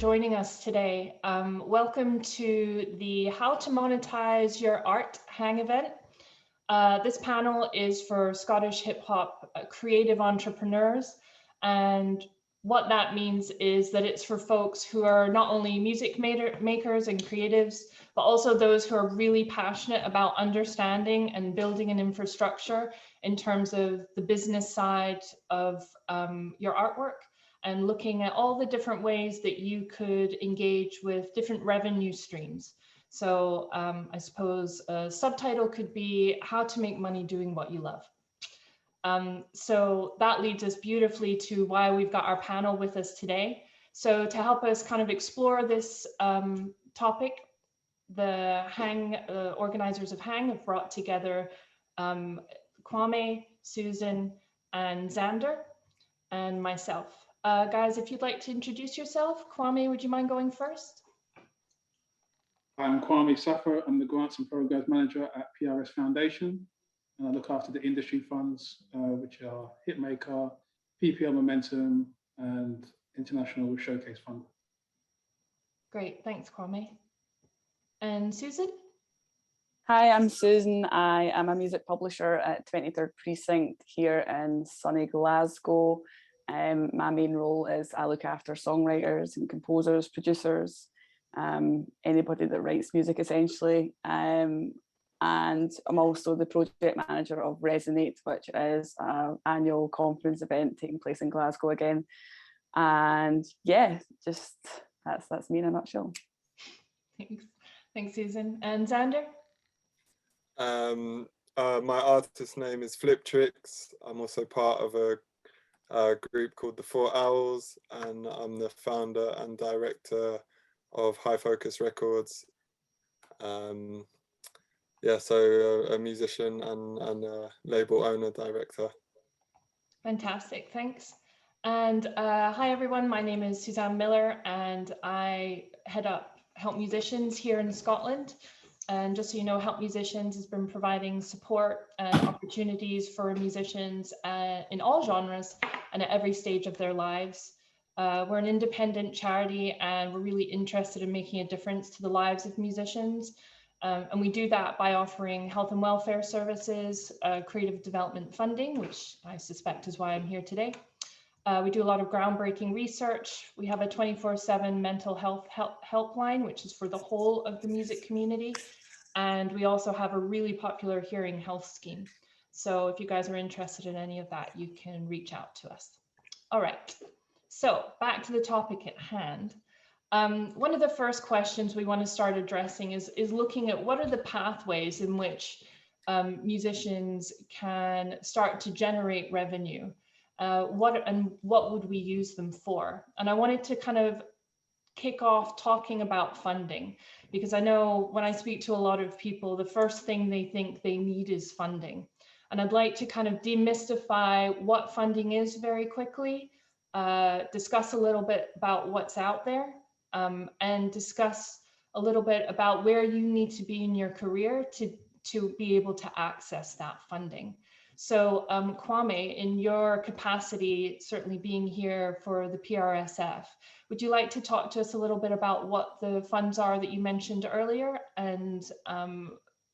joining us today. Welcome to the How to Monetize Your Art Hang event. This panel is for Scottish hip hop creative entrepreneurs. And what that means is that it's for folks who are not only music makers and creatives, but also those who are really passionate about understanding and building an infrastructure in terms of the business side of your artwork, and looking at all the different ways that you could engage with different revenue streams. So I suppose a subtitle could be how to make money doing what you love. So that leads us beautifully to why we've got our panel with us today. So to help us kind of explore this topic, the organizers of Hang have brought together Kwame, Susan, and Xander, and myself. Guys, if you'd like to introduce yourself. Kwame, would you mind going first? I'm Kwame Suffer. I'm the Grants and Programs Manager at PRS Foundation, and I look after the industry funds, which are Hitmaker, PPL Momentum, and International Showcase Fund. Great, thanks, Kwame. And Susan? Hi, I'm Susan. I am a music publisher at 23rd Precinct here in sunny Glasgow. My main role is I look after songwriters and composers, producers, anybody that writes music essentially. And I'm also the project manager of Resonate, which is an annual conference event taking place in Glasgow again. And yeah, just that's me in a nutshell. Thanks, Susan. And Xander? My artist name is Fliptrix. I'm also part of a group called the 4 Owls, and I'm the founder and director of High Focus Records. Yeah, so a musician and a label owner director. Fantastic, thanks. And hi everyone, my name is Suzanne Miller and I head up Help Musicians here in Scotland. And just so you know, Help Musicians has been providing support and opportunities for musicians in all genres and at every stage of their lives. We're an independent charity and we're really interested in making a difference to the lives of musicians. And we do that by offering health and welfare services, creative development funding, which I suspect is why I'm here today. We do a lot of groundbreaking research. We have a 24/7 mental health helpline, which is for the whole of the music community. And we also have a really popular hearing health scheme. So if you guys are interested in any of that, you can reach out to us. All right, so back to the topic at hand. One of the first questions we want to start addressing is looking at what are the pathways in which musicians can start to generate revenue. What would we use them for? And I wanted to kind of kick off talking about funding, because I know when I speak to a lot of people, the first thing they think they need is funding. And I'd like to kind of demystify what funding is very quickly, discuss a little bit about what's out there, and discuss a little bit about where you need to be in your career to be able to access that funding. So Kwame, in your capacity, certainly being here for the PRSF, would you like to talk to us a little bit about what the funds are that you mentioned earlier and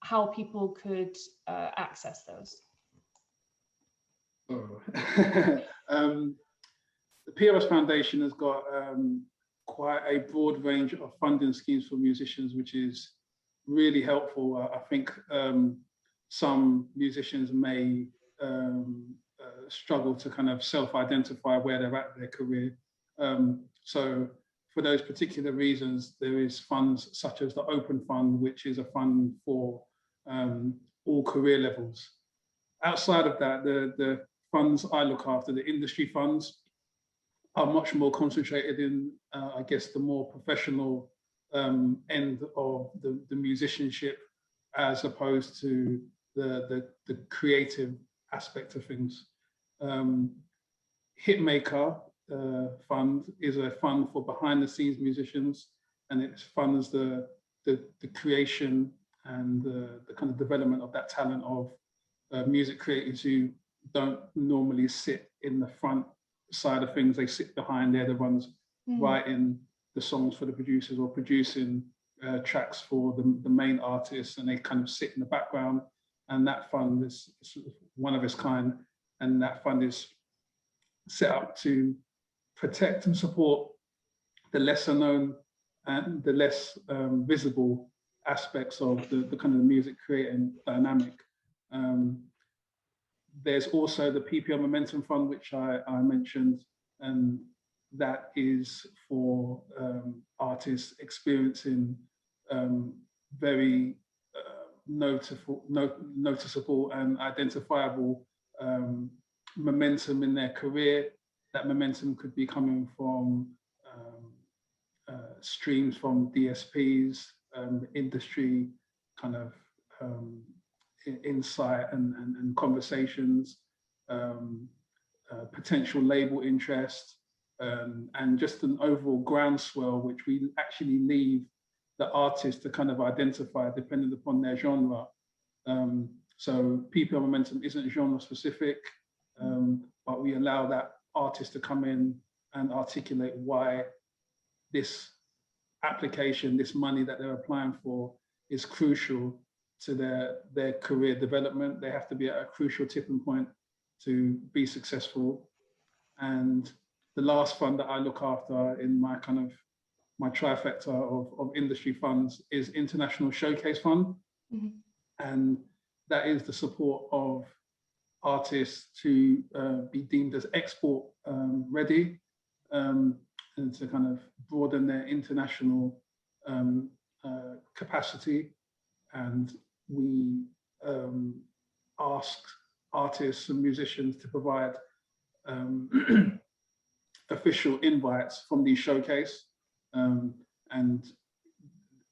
how people could access those? Oh. The PRS Foundation has got quite a broad range of funding schemes for musicians, which is really helpful. I think some musicians may struggle to kind of self-identify where they're at in their career. So for those particular reasons, there is funds such as the Open Fund, which is a fund for all career levels. Outside of that, the funds I look after, the industry funds, are much more concentrated in, I guess, the more professional end of the musicianship, as opposed to the creative aspect of things. Hitmaker Fund is a fund for behind the scenes musicians, and it funds the creation and the kind of development of that talent of music creators who don't normally sit in the front side of things. They sit behind. They're the ones writing the songs for the producers or producing tracks for the main artists, and they kind of sit in the background. And that fund is one of its kind, and that fund is set up to protect and support the lesser known and the less visible aspects of the kind of music creating dynamic. There's also the PPL Momentum Fund, which I mentioned, and that is for artists experiencing very noticeable and identifiable momentum in their career. That momentum could be coming from streams from DSPs, industry kind of insight and conversations, potential label interest, and just an overall groundswell, which we actually leave the artist to kind of identify depending upon their genre. So PPL Momentum isn't genre specific, but we allow that artist to come in and articulate why this application, this money that they're applying for, is crucial to their career development. They have to be at a crucial tipping point to be successful. And the last fund that I look after in my kind of my trifecta of industry funds is International Showcase Fund. Mm-hmm. And that is the support of artists to be deemed as export ready, and to kind of broaden their international capacity. And we ask artists and musicians to provide official invites from these showcase. And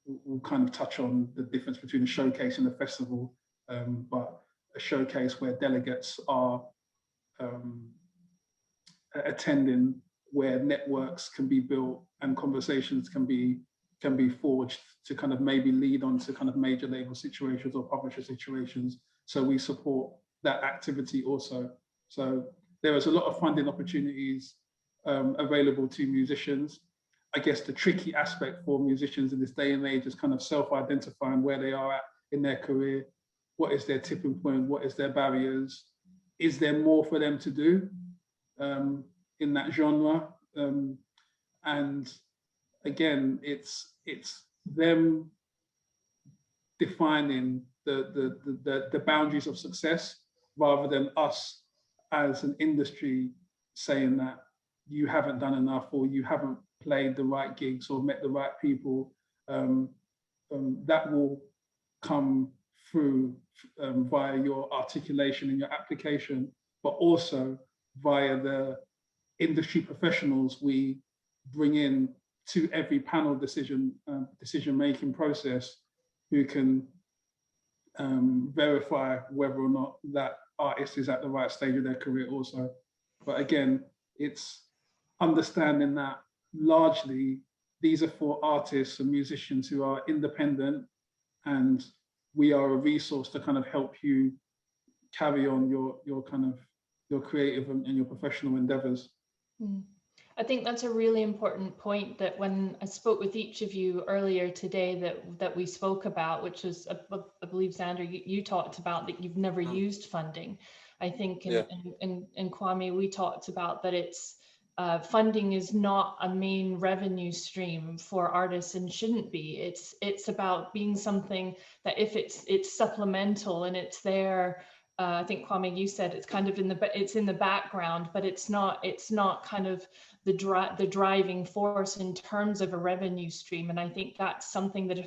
we'll kind of touch on the difference between a showcase and a festival, but a showcase where delegates are attending, where networks can be built and conversations can be forged to kind of maybe lead on to kind of major label situations or publisher situations. So we support that activity also. So there is a lot of funding opportunities available to musicians. I guess the tricky aspect for musicians in this day and age is kind of self-identifying where they are at in their career. What is their tipping point? What is their barriers? Is there more for them to do in that genre? And again, it's them defining the boundaries of success, rather than us as an industry saying that you haven't done enough or you haven't played the right gigs or met the right people. That will come through via your articulation and your application, but also via the industry professionals we bring in to every panel decision-making process, who can verify whether or not that artist is at the right stage of their career also. But again, it's understanding that largely these are for artists and musicians who are independent, and we are a resource to kind of help you carry on your kind of your creative and your professional endeavors. I think that's a really important point, that when I spoke with each of you earlier today that we spoke about, which was, I believe, Xander, you talked about that you've never used funding. I think in Kwame, we talked about that it's funding is not a main revenue stream for artists and shouldn't be. It's about being something that if it's supplemental and it's there. I think Kwame, you said it's kind of in the background, but it's not kind of the driving force in terms of a revenue stream. And I think that's something that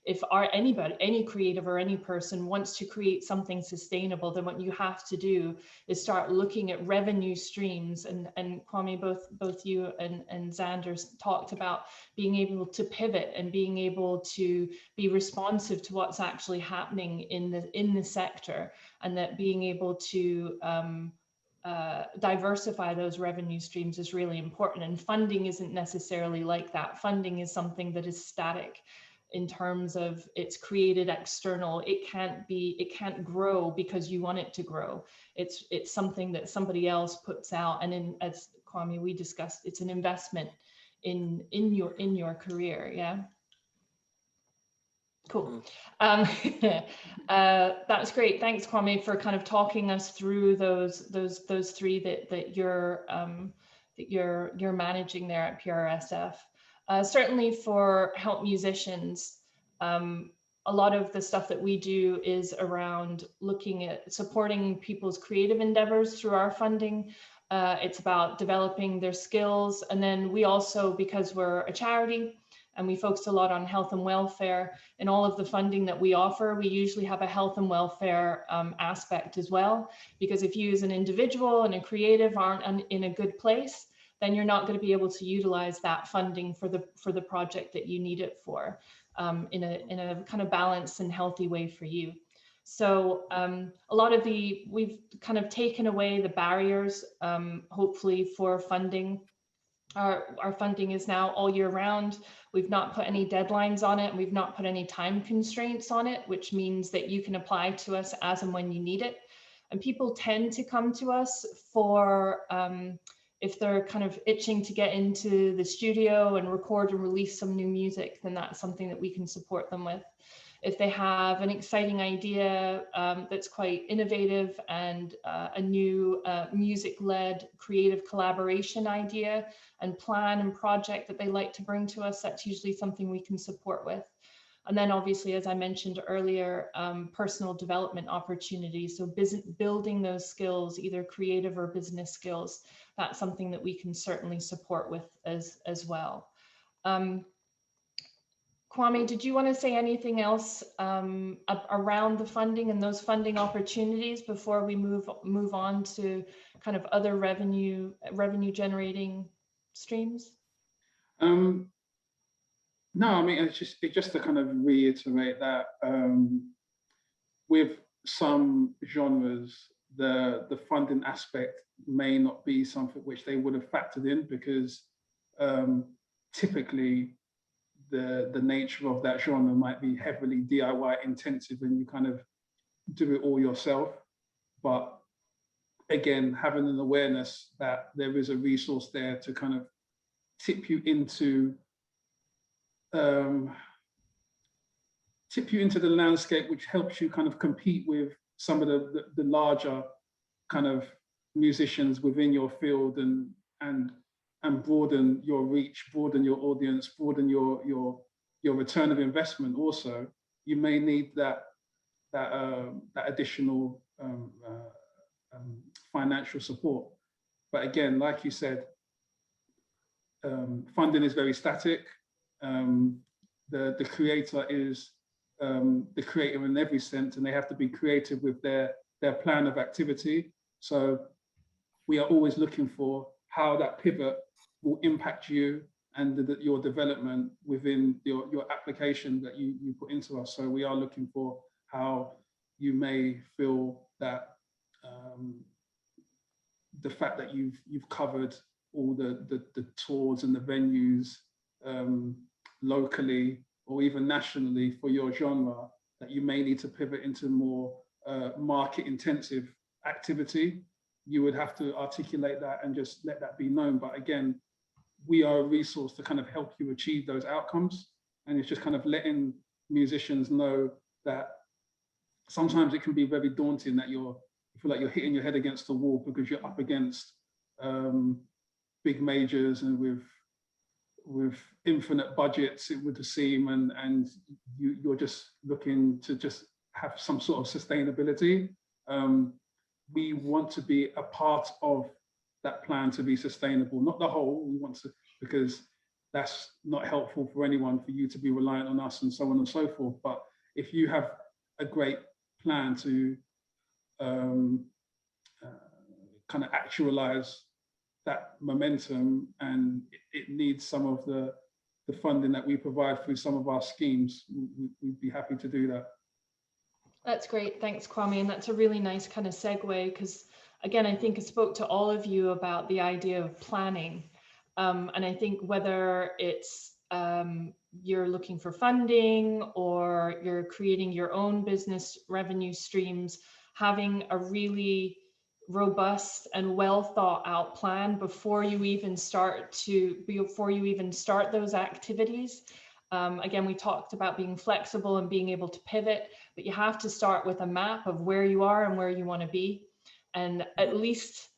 if any creative or any person wants to create something sustainable, then what you have to do is start looking at revenue streams. And Kwame, both you and Xander talked about being able to pivot and being able to be responsive to what's actually happening in the sector, and that being able to diversify those revenue streams is really important. And funding isn't necessarily like that. Funding is something that is static in terms of it's created external. It can't grow because you want it to grow. It's something that somebody else puts out. And as Kwame, we discussed, it's an investment in your career. Yeah. Cool. That's great. Thanks, Kwame, for kind of talking us through those three that you're managing there at PRSF. Certainly for Help Musicians, a lot of the stuff that we do is around looking at supporting people's creative endeavors through our funding. It's about developing their skills. And then we also, because we're a charity and we focus a lot on health and welfare, in all of the funding that we offer, we usually have a health and welfare aspect as well. Because if you as an individual and a creative aren't in a good place, then you're not going to be able to utilize that funding for the project that you need it for in a kind of balanced and healthy way for you. So a lot of we've kind of taken away the barriers, hopefully, for funding. Our funding is now all year round. We've not put any deadlines on it. We've not put any time constraints on it, which means that you can apply to us as and when you need it. And people tend to come to us for if they're kind of itching to get into the studio and record and release some new music, then that's something that we can support them with. If they have an exciting idea that's quite innovative and a new music-led creative collaboration idea and plan and project that they like to bring to us, that's usually something we can support with. And then obviously, as I mentioned earlier, personal development opportunities. So building those skills, either creative or business skills, that's something that we can certainly support with as well. Kwame, did you want to say anything else around the funding and those funding opportunities before we move on to kind of other revenue generating streams? No, I mean, it's just to kind of reiterate that with some genres, the funding aspect may not be something which they would have factored in, because typically the nature of that genre might be heavily DIY intensive and you kind of do it all yourself. But again, having an awareness that there is a resource there to kind of tip you into the landscape, which helps you kind of compete with some of the larger kind of musicians within your field and broaden your reach, broaden your audience, broaden your return of investment. Also, you may need that additional financial support. But again, like you said, funding is very static. The creator is the creator in every sense, and they have to be creative with their plan of activity. So we are always looking for how that pivot will impact you and your development within your application that you put into us. So we are looking for how you may feel that the fact that you've covered all the tours and the venues locally or even nationally for your genre, that you may need to pivot into more market intensive activity. You would have to articulate that and just let that be known. But again, we are a resource to kind of help you achieve those outcomes. And it's just kind of letting musicians know that sometimes it can be very daunting that you feel like you're hitting your head against the wall because you're up against big majors and with infinite budgets, it would seem, and you're just looking to just have some sort of sustainability. We want to be a part of that plan to be sustainable, not the whole. We want to, because that's not helpful for anyone, for you to be reliant on us and so on and so forth. But if you have a great plan to kind of actualize that momentum, and it needs some of the funding that we provide through some of our schemes, we'd be happy to do that. That's great. Thanks, Kwame. And that's a really nice kind of segue, because again, I think I spoke to all of you about the idea of planning. And I think whether it's you're looking for funding or you're creating your own business revenue streams, having a really robust and well thought out plan before you even start those activities. Again, we talked about being flexible and being able to pivot, but you have to start with a map of where you are and where you want to be, and at least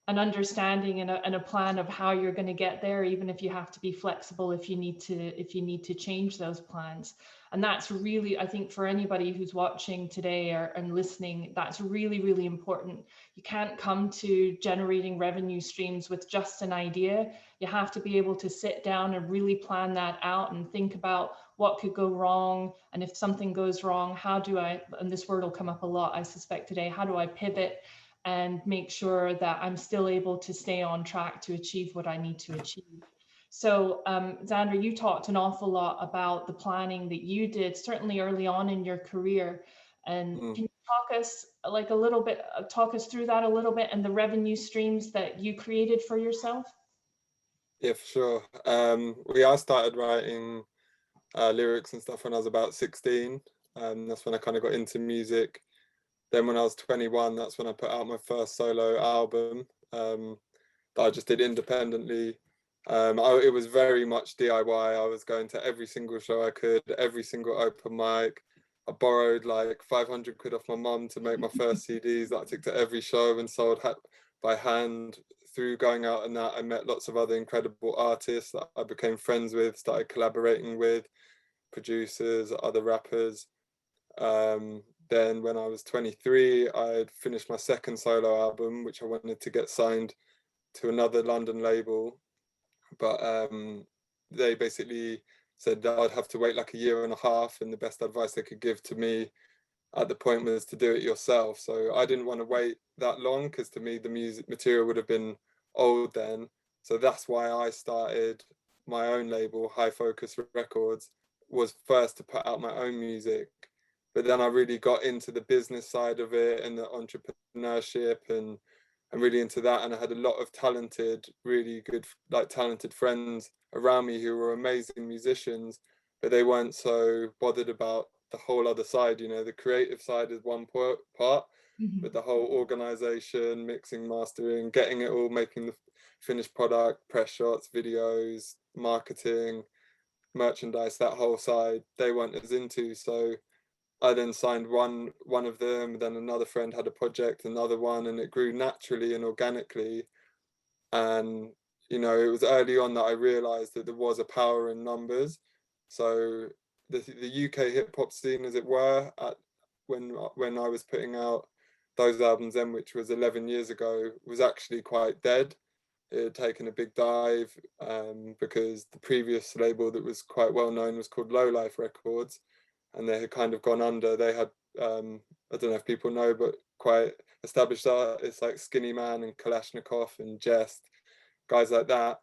an understanding and a plan of how you're going to get there, even if you have to be flexible if you need to change those plans. And that's really, I think, for anybody who's watching today and listening, that's really, really important. You can't come to generating revenue streams with just an idea. You have to be able to sit down and really plan that out and think about what could go wrong. And if something goes wrong, how do I, and this word will come up a lot, I suspect today, how do I pivot and make sure that I'm still able to stay on track to achieve what I need to achieve? So Xander, you talked an awful lot about the planning that you did, certainly early on in your career. And can you talk us like a little bit, talk us through that a little bit and the revenue streams that you created for yourself? Yeah, for sure. I started writing lyrics and stuff when I was about 16. That's when I kind of got into music. Then when I was 21, that's when I put out my first solo album that I just did independently. It was very much DIY. I was going to every single show I could, every single open mic. I borrowed like 500 quid off my mum to make my first CDs that I took to every show and sold by hand. Through going out and that, I met lots of other incredible artists that I became friends with, started collaborating with, producers, other rappers. Then when I was 23, I'd finished my second solo album, which I wanted to get signed to another London label. But they basically said that I'd have to wait like a year and a half, and the best advice they could give to me at the point was to do it yourself. So I didn't want to wait that long, because to me the music material would have been old then. So that's why I started my own label, High Focus Records, was first to put out my own music. But then I really got into the business side of it and the entrepreneurship and really into that. And I had a lot of talented, really good, like talented friends around me who were amazing musicians, but they weren't so bothered about the whole other side. You know, the creative side is one part, but the whole organization, mixing, mastering, getting it all, making the finished product, press shots, videos, marketing, merchandise, that whole side, they weren't as into. So I then signed one of them, then another friend had a project, another one, and it grew naturally and organically. And you know, it was early on that I realized that there was a power in numbers. So the UK hip hop scene, as it were, when I was putting out those albums then, which was 11 years ago, was actually quite dead. It had taken a big dive because the previous label that was quite well known was called Low Life Records, and they had kind of gone under. They had I don't know if people know, but quite established artists like Skinny Man and Kalashnikov and Jest, guys like that.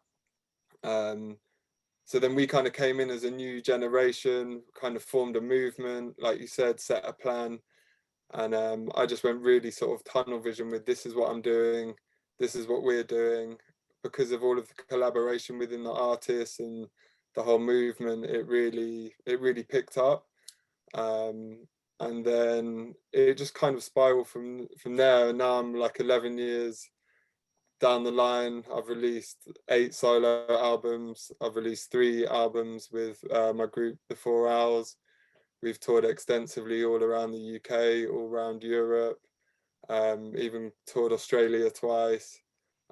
So then we kind of came in as a new generation, kind of formed a movement, like you said, set a plan. And I just went really sort of tunnel vision with, this is what I'm doing, this is what we're doing. Because of all of the collaboration within the artists and the whole movement, it really picked up. And then it just kind of spiraled from there. And now I'm like 11 years down the line. I've released 8 solo albums. I've released 3 albums with my group, The 4 Owls. We've toured extensively all around the UK, all around Europe, even toured Australia twice.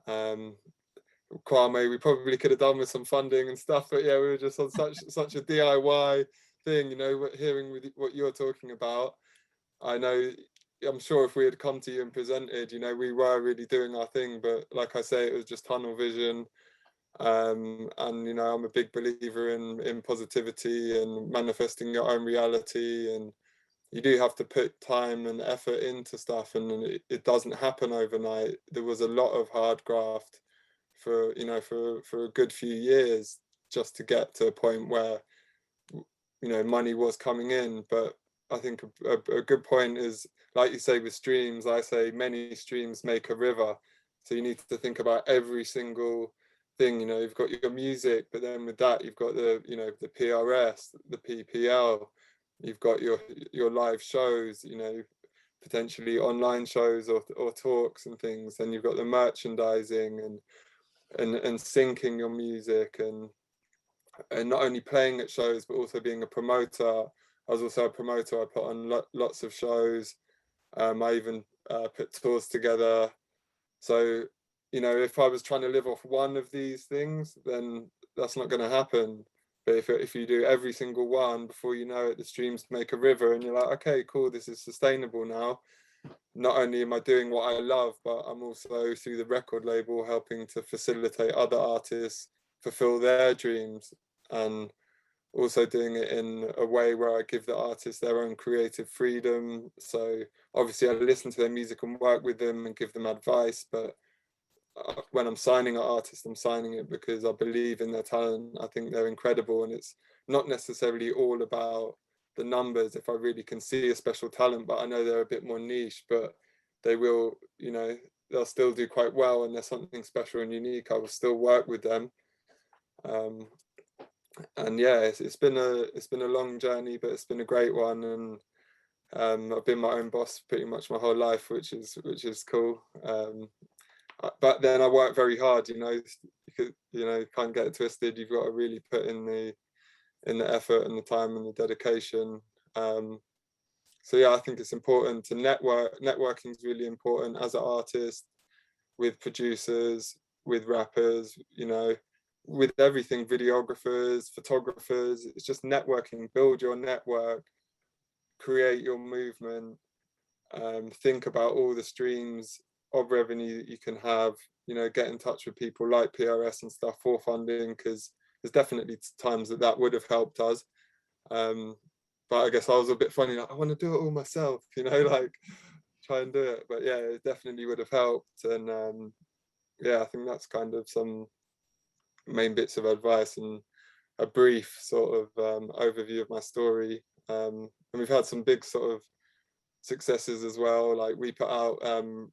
Kwame, we probably could have done with some funding and stuff, but yeah, we were just on such a DIY thing, you know, hearing with what you're talking about. I'm sure if we had come to you and presented, you know, we were really doing our thing, but like I say, it was just tunnel vision. And you know, I'm a big believer in positivity and manifesting your own reality, and you do have to put time and effort into stuff, and it doesn't happen overnight. There was a lot of hard graft for, you know, for a good few years just to get to a point where, you know, money was coming in. But I think a good point is, like you say with streams, I say many streams make a river. So you need to think about every single thing. You know, you've got your music, but then with that you've got the, you know, the PRS, the PPL, you've got your live shows, you know, potentially online shows or talks and things. Then you've got the merchandising and syncing your music and not only playing at shows but also being a promoter. I was also a promoter. I put on lots of shows. I even put tours together. So, you know, if I was trying to live off one of these things, then that's not going to happen. But if you do every single one, before you know it, the streams make a river, and you're like, okay, cool, this is sustainable now. Not only am I doing what I love, but I'm also, through the record label, helping to facilitate other artists fulfill their dreams, and also doing it in a way where I give the artists their own creative freedom. So obviously I listen to their music and work with them and give them advice, but when I'm signing an artist, I'm signing it because I believe in their talent. I think they're incredible, and it's not necessarily all about the numbers if I really can see a special talent, but I know they're a bit more niche, but they will, you know, they'll still do quite well, and there's something special and unique. I will still work with them. And yeah, it's been a long journey, but it's been a great one. And I've been my own boss pretty much my whole life, which is cool. But then I work very hard, you know, because, you know, you can't get it twisted. You've got to really put in the effort and the time and the dedication. So yeah, I think it's important to network. Networking is really important as an artist, with producers, with rappers, you know, with everything, videographers, photographers. It's just networking. Build your network, create your movement, think about all the streams of revenue that you can have, you know, get in touch with people like PRS and stuff for funding, because there's definitely times that would have helped us. But I guess I was a bit funny, like, I want to do it all myself, you know, like try and do it. But yeah, it definitely would have helped. And yeah, I think that's kind of some main bits of advice and a brief sort of overview of my story. And we've had some big sort of successes as well. Like we put out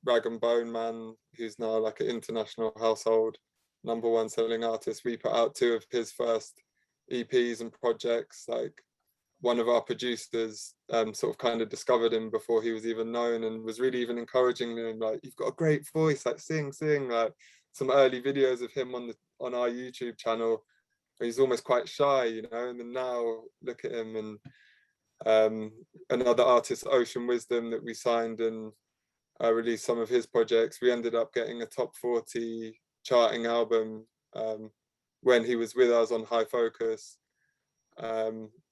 Rag and Bone Man, who's now like an international household #1 selling artist. We put out 2 of his first EPs and projects. Like one of our producers sort of kind of discovered him before he was even known, and was really even encouraging him, like, you've got a great voice, like sing. Like some early videos of him on our YouTube channel, he's almost quite shy, you know, and then now look at him. And another artist, Ocean Wisdom, that we signed and released some of his projects. We ended up getting a top 40 charting album when he was with us on High Focus,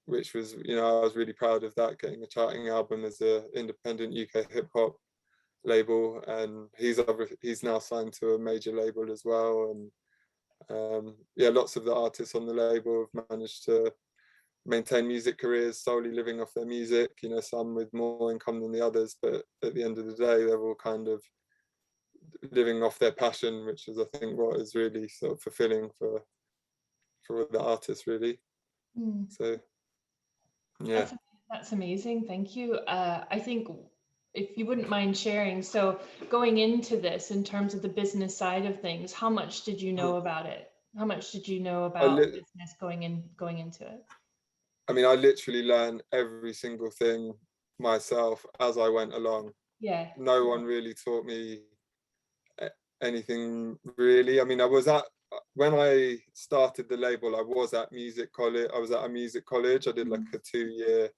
which was, you know, I was really proud of that, getting a charting album as an independent UK hip hop label. And he's now signed to a major label as well. And yeah, lots of the artists on the label have managed to maintain music careers solely living off their music, you know, some with more income than the others, but at the end of the day they're all kind of living off their passion, which is, I think, what is really sort of fulfilling for the artists, really. So yeah, that's amazing, thank you. I think if you wouldn't mind sharing, so going into this in terms of the business side of things, how much did you know about it? How much did you know about business going into it? I mean, I literally learned every single thing myself as I went along. Yeah. No one really taught me anything really. I mean, when I started the label, I was at music college. I was at a music college. I did like a 2-year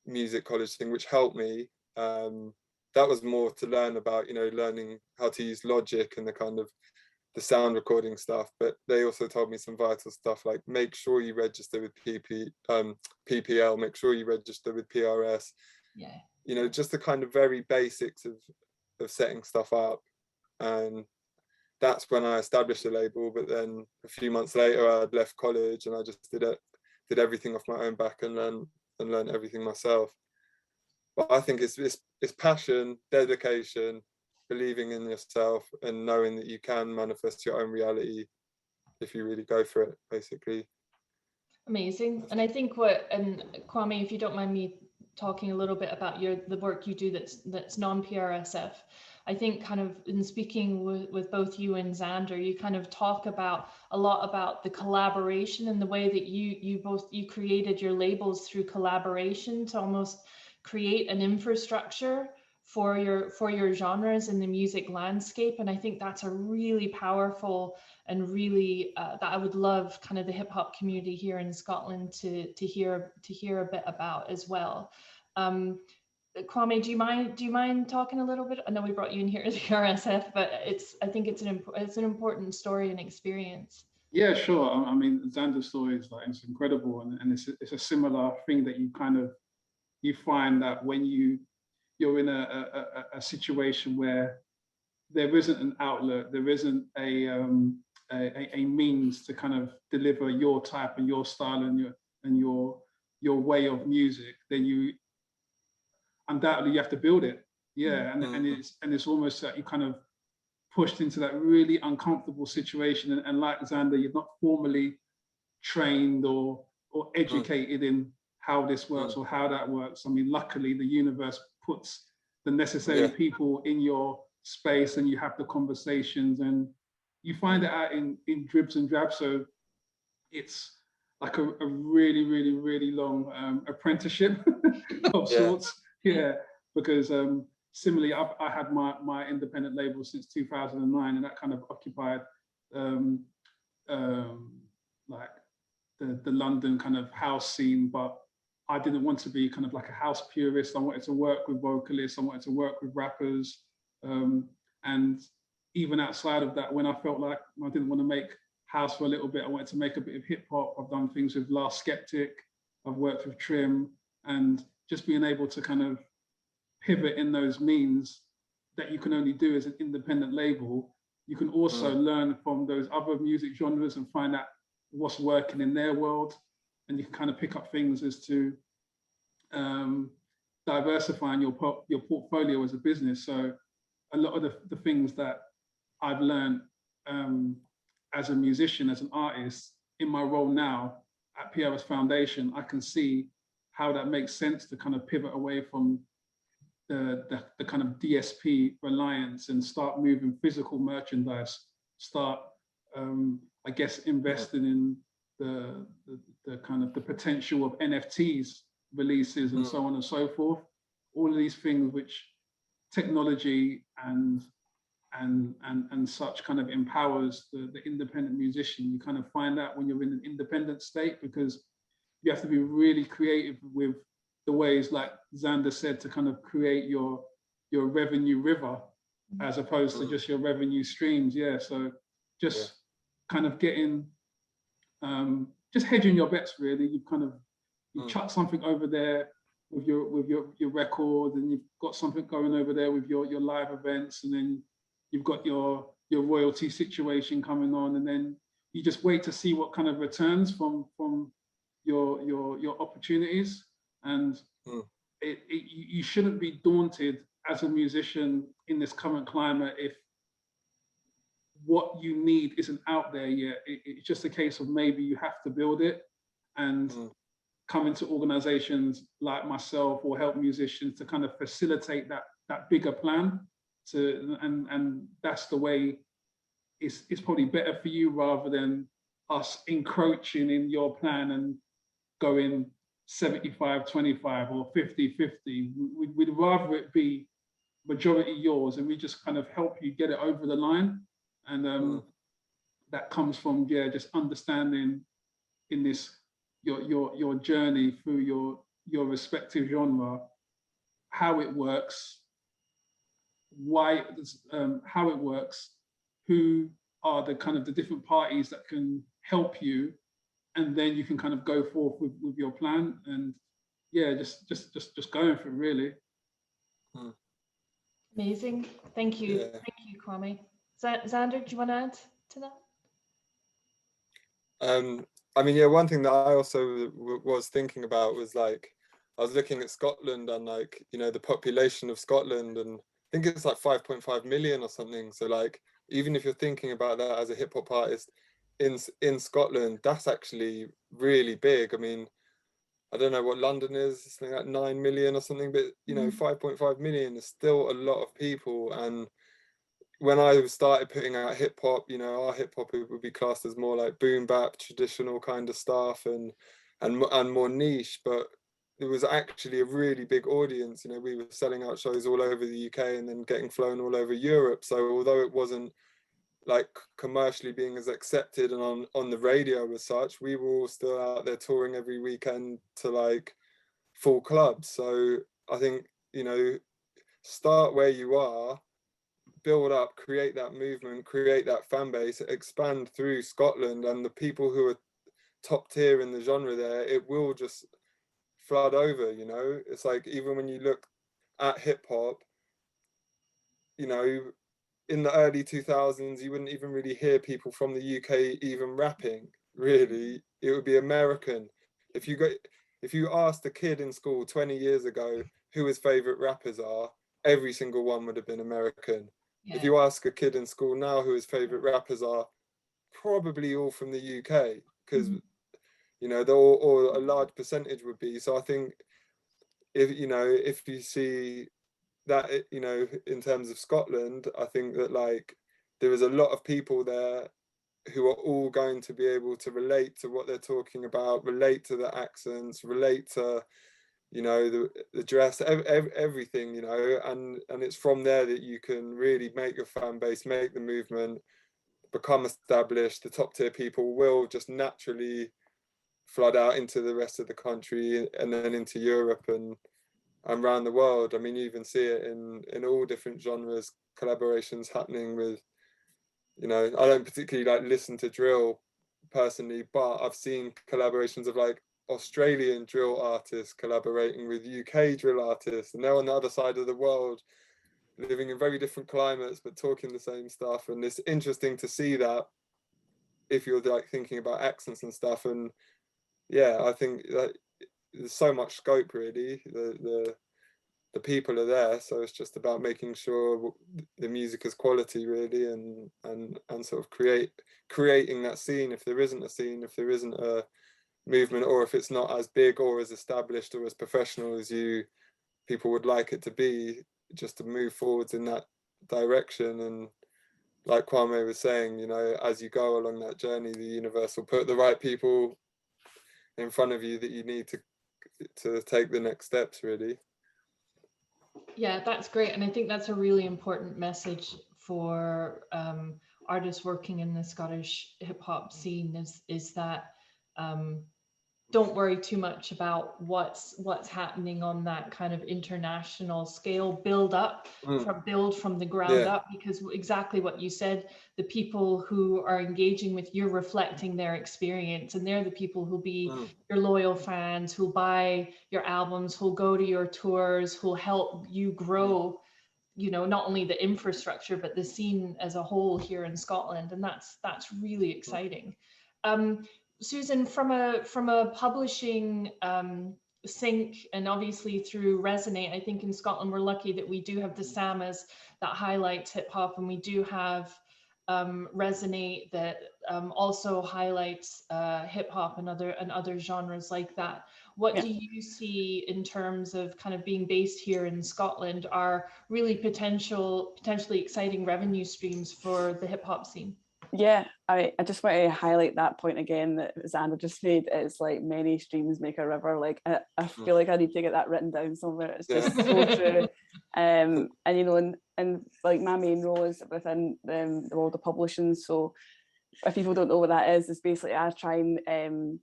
music college thing, which helped me. That was more to learn about, you know, learning how to use Logic and the kind of the sound recording stuff. But they also told me some vital stuff, like make sure you register with PPL, make sure you register with PRS. Yeah. You know, just the kind of very basics of setting stuff up. And that's when I established the label. But then a few months later, I'd left college and I just did everything off my own back and learned everything myself. But I think it's passion, dedication, believing in yourself, and knowing that you can manifest your own reality if you really go for it, basically. Amazing. And I think and Kwame, if you don't mind me talking a little bit about the work you do that's non-PRSF, I think kind of in speaking with both you and Xander, you kind of talk about a lot about the collaboration and the way that you created your labels through collaboration to almost create an infrastructure for your genres in the music landscape. And I think that's a really powerful and really that I would love kind of the hip hop community here in Scotland to hear a bit about as well. Kwame, do you mind talking a little bit? I know we brought you in here as the RSF, but I think it's an important story and experience. Yeah, sure. I mean, Xander's story is like, it's incredible, and it's a similar thing that you find that when you're in a situation where there isn't an outlet, there isn't a means to kind of deliver your type and your style and your way of music, then you undoubtedly you have to build it. Yeah, and it's almost that you kind of pushed into that really uncomfortable situation, and like Xander, you're not formally trained or educated in how this works or how that works. I mean, luckily the universe puts the necessary people in your space, and you have the conversations, and you find it out in dribs and drabs. So it's like a really, really, really long apprenticeship of sorts. Yeah, because similarly, I had my independent label since 2009, and that kind of occupied like the London kind of house scene, but I didn't want to be kind of like a house purist. I wanted to work with vocalists, I wanted to work with rappers. And even outside of that, when I felt like I didn't want to make house for a little bit, I wanted to make a bit of hip hop. I've done things with Last Skeptic, I've worked with Trim, and just being able to kind of pivot in those means that you can only do as an independent label. You can also learn from those other music genres and find out what's working in their world, and you can kind of pick up things as to diversifying your portfolio as a business. So a lot of the things that I've learned as a musician, as an artist, in my role now at PRS Foundation, I can see how that makes sense to kind of pivot away from the kind of DSP reliance and start moving physical merchandise, start I guess investing in the kind of the potential of NFTs releases and so on and so forth. All of these things which technology and such kind of empowers the independent musician. You kind of find out when you're in an independent state, because you have to be really creative with the ways, like Xander said, to kind of create your revenue river as opposed to just your revenue streams. Yeah, so just kind of getting just hedging your bets, really. You chuck something over there with your record, and you've got something going over there with your live events, and then you've got your royalty situation coming on, and then you just wait to see what kind of returns from your opportunities. And you shouldn't be daunted as a musician in this current climate if what you need isn't out there yet. It's just a case of maybe you have to build it and come into organizations like myself or help musicians to kind of facilitate that bigger plan. And that's the way it's probably better for you, rather than us encroaching in your plan and going 75-25 or 50-50. We'd rather it be majority yours, and we just kind of help you get it over the line. And that comes from just understanding in this your journey through your respective genre, how it works, why how it works, who are the kind of the different parties that can help you, and then you can kind of go forth with your plan. And just going for it, really. Amazing. Thank you. Yeah. Thank you, Kwame. Xander, do you want to add to that? I mean, one thing that I also was thinking about was, like, I was looking at Scotland and, like, the population of Scotland, and I think it's like 5.5 million or something. So, like, even if you're thinking about that as a hip hop artist in Scotland, that's actually really big. I mean, I don't know what London is, something like 9 million or something, but 5.5 million is still a lot of people. And when I started putting out hip hop, our hip hop would be classed as more like boom bap, traditional kind of stuff, and more niche. But there was actually a really big audience. You know, we were selling out shows all over the UK and then getting flown all over Europe. So although it wasn't like commercially being as accepted and on the radio as such, we were all still out there touring every weekend to like full clubs. So I think, you know, start where you are, build up, create that movement, create that fan base, expand through Scotland, and the people who are top tier in the genre there, it will just flood over. You know, it's like, even when you look at hip hop, you know, in the early 2000s, you wouldn't even really hear people from the UK even rapping, really. It would be American. If you asked a kid in school 20 years ago who his favorite rappers are, every single one would have been American. Yeah. If you ask a kid in school now who his favorite rappers are, probably all from the UK, because you know, or a large percentage would be. So I think, if you know, if you see that, you know, in terms of Scotland, I think that like there is a lot of people there who are all going to be able to relate to what they're talking about, relate to the accents, relate to, you know, the dress, everything, you know, and it's from there that you can really make your fan base, make the movement, become established. The top tier people will just naturally flood out into the rest of the country and then into Europe and around the world. I mean, you even see it in all different genres, collaborations happening with, you know, I don't particularly like listen to drill personally, but I've seen collaborations of like Australian drill artists collaborating with UK drill artists, and they're on the other side of the world, living in very different climates, but talking the same stuff. And it's interesting to see that if you're like thinking about accents and stuff. And yeah, I think that there's so much scope, really. The people are there, so it's just about making sure the music is quality, really, and sort of creating that scene. If there isn't a scene, if there isn't a movement, or if it's not as big or as established or as professional as people would like it to be, just to move forwards in that direction. And like Kwame was saying, you know, as you go along that journey, the universe will put the right people in front of you that you need to take the next steps, really. Yeah, that's great. And I think that's a really important message for artists working in the Scottish hip hop scene, is that don't worry too much about what's happening on that kind of international scale. Build from the ground up, because exactly what you said, the people who are engaging with you, reflecting their experience, and they're the people who'll be your loyal fans, who'll buy your albums, who'll go to your tours, who'll help you grow, you know, not only the infrastructure but the scene as a whole here in Scotland. And that's really exciting. Susan, from a publishing sync, and obviously through Resonate, I think in Scotland we're lucky that we do have the SAMAs that highlights hip hop, and we do have Resonate that also highlights hip hop and other genres like that. What do you see in terms of kind of being based here in Scotland are really potentially exciting revenue streams for the hip hop scene? Yeah, I just want to highlight that point again that Xander just made. It's like many streams make a river. Like I feel like I need to get that written down somewhere. It's just so true. And you know, and like my main role is within the world of publishing. So if people don't know what that is basically I try and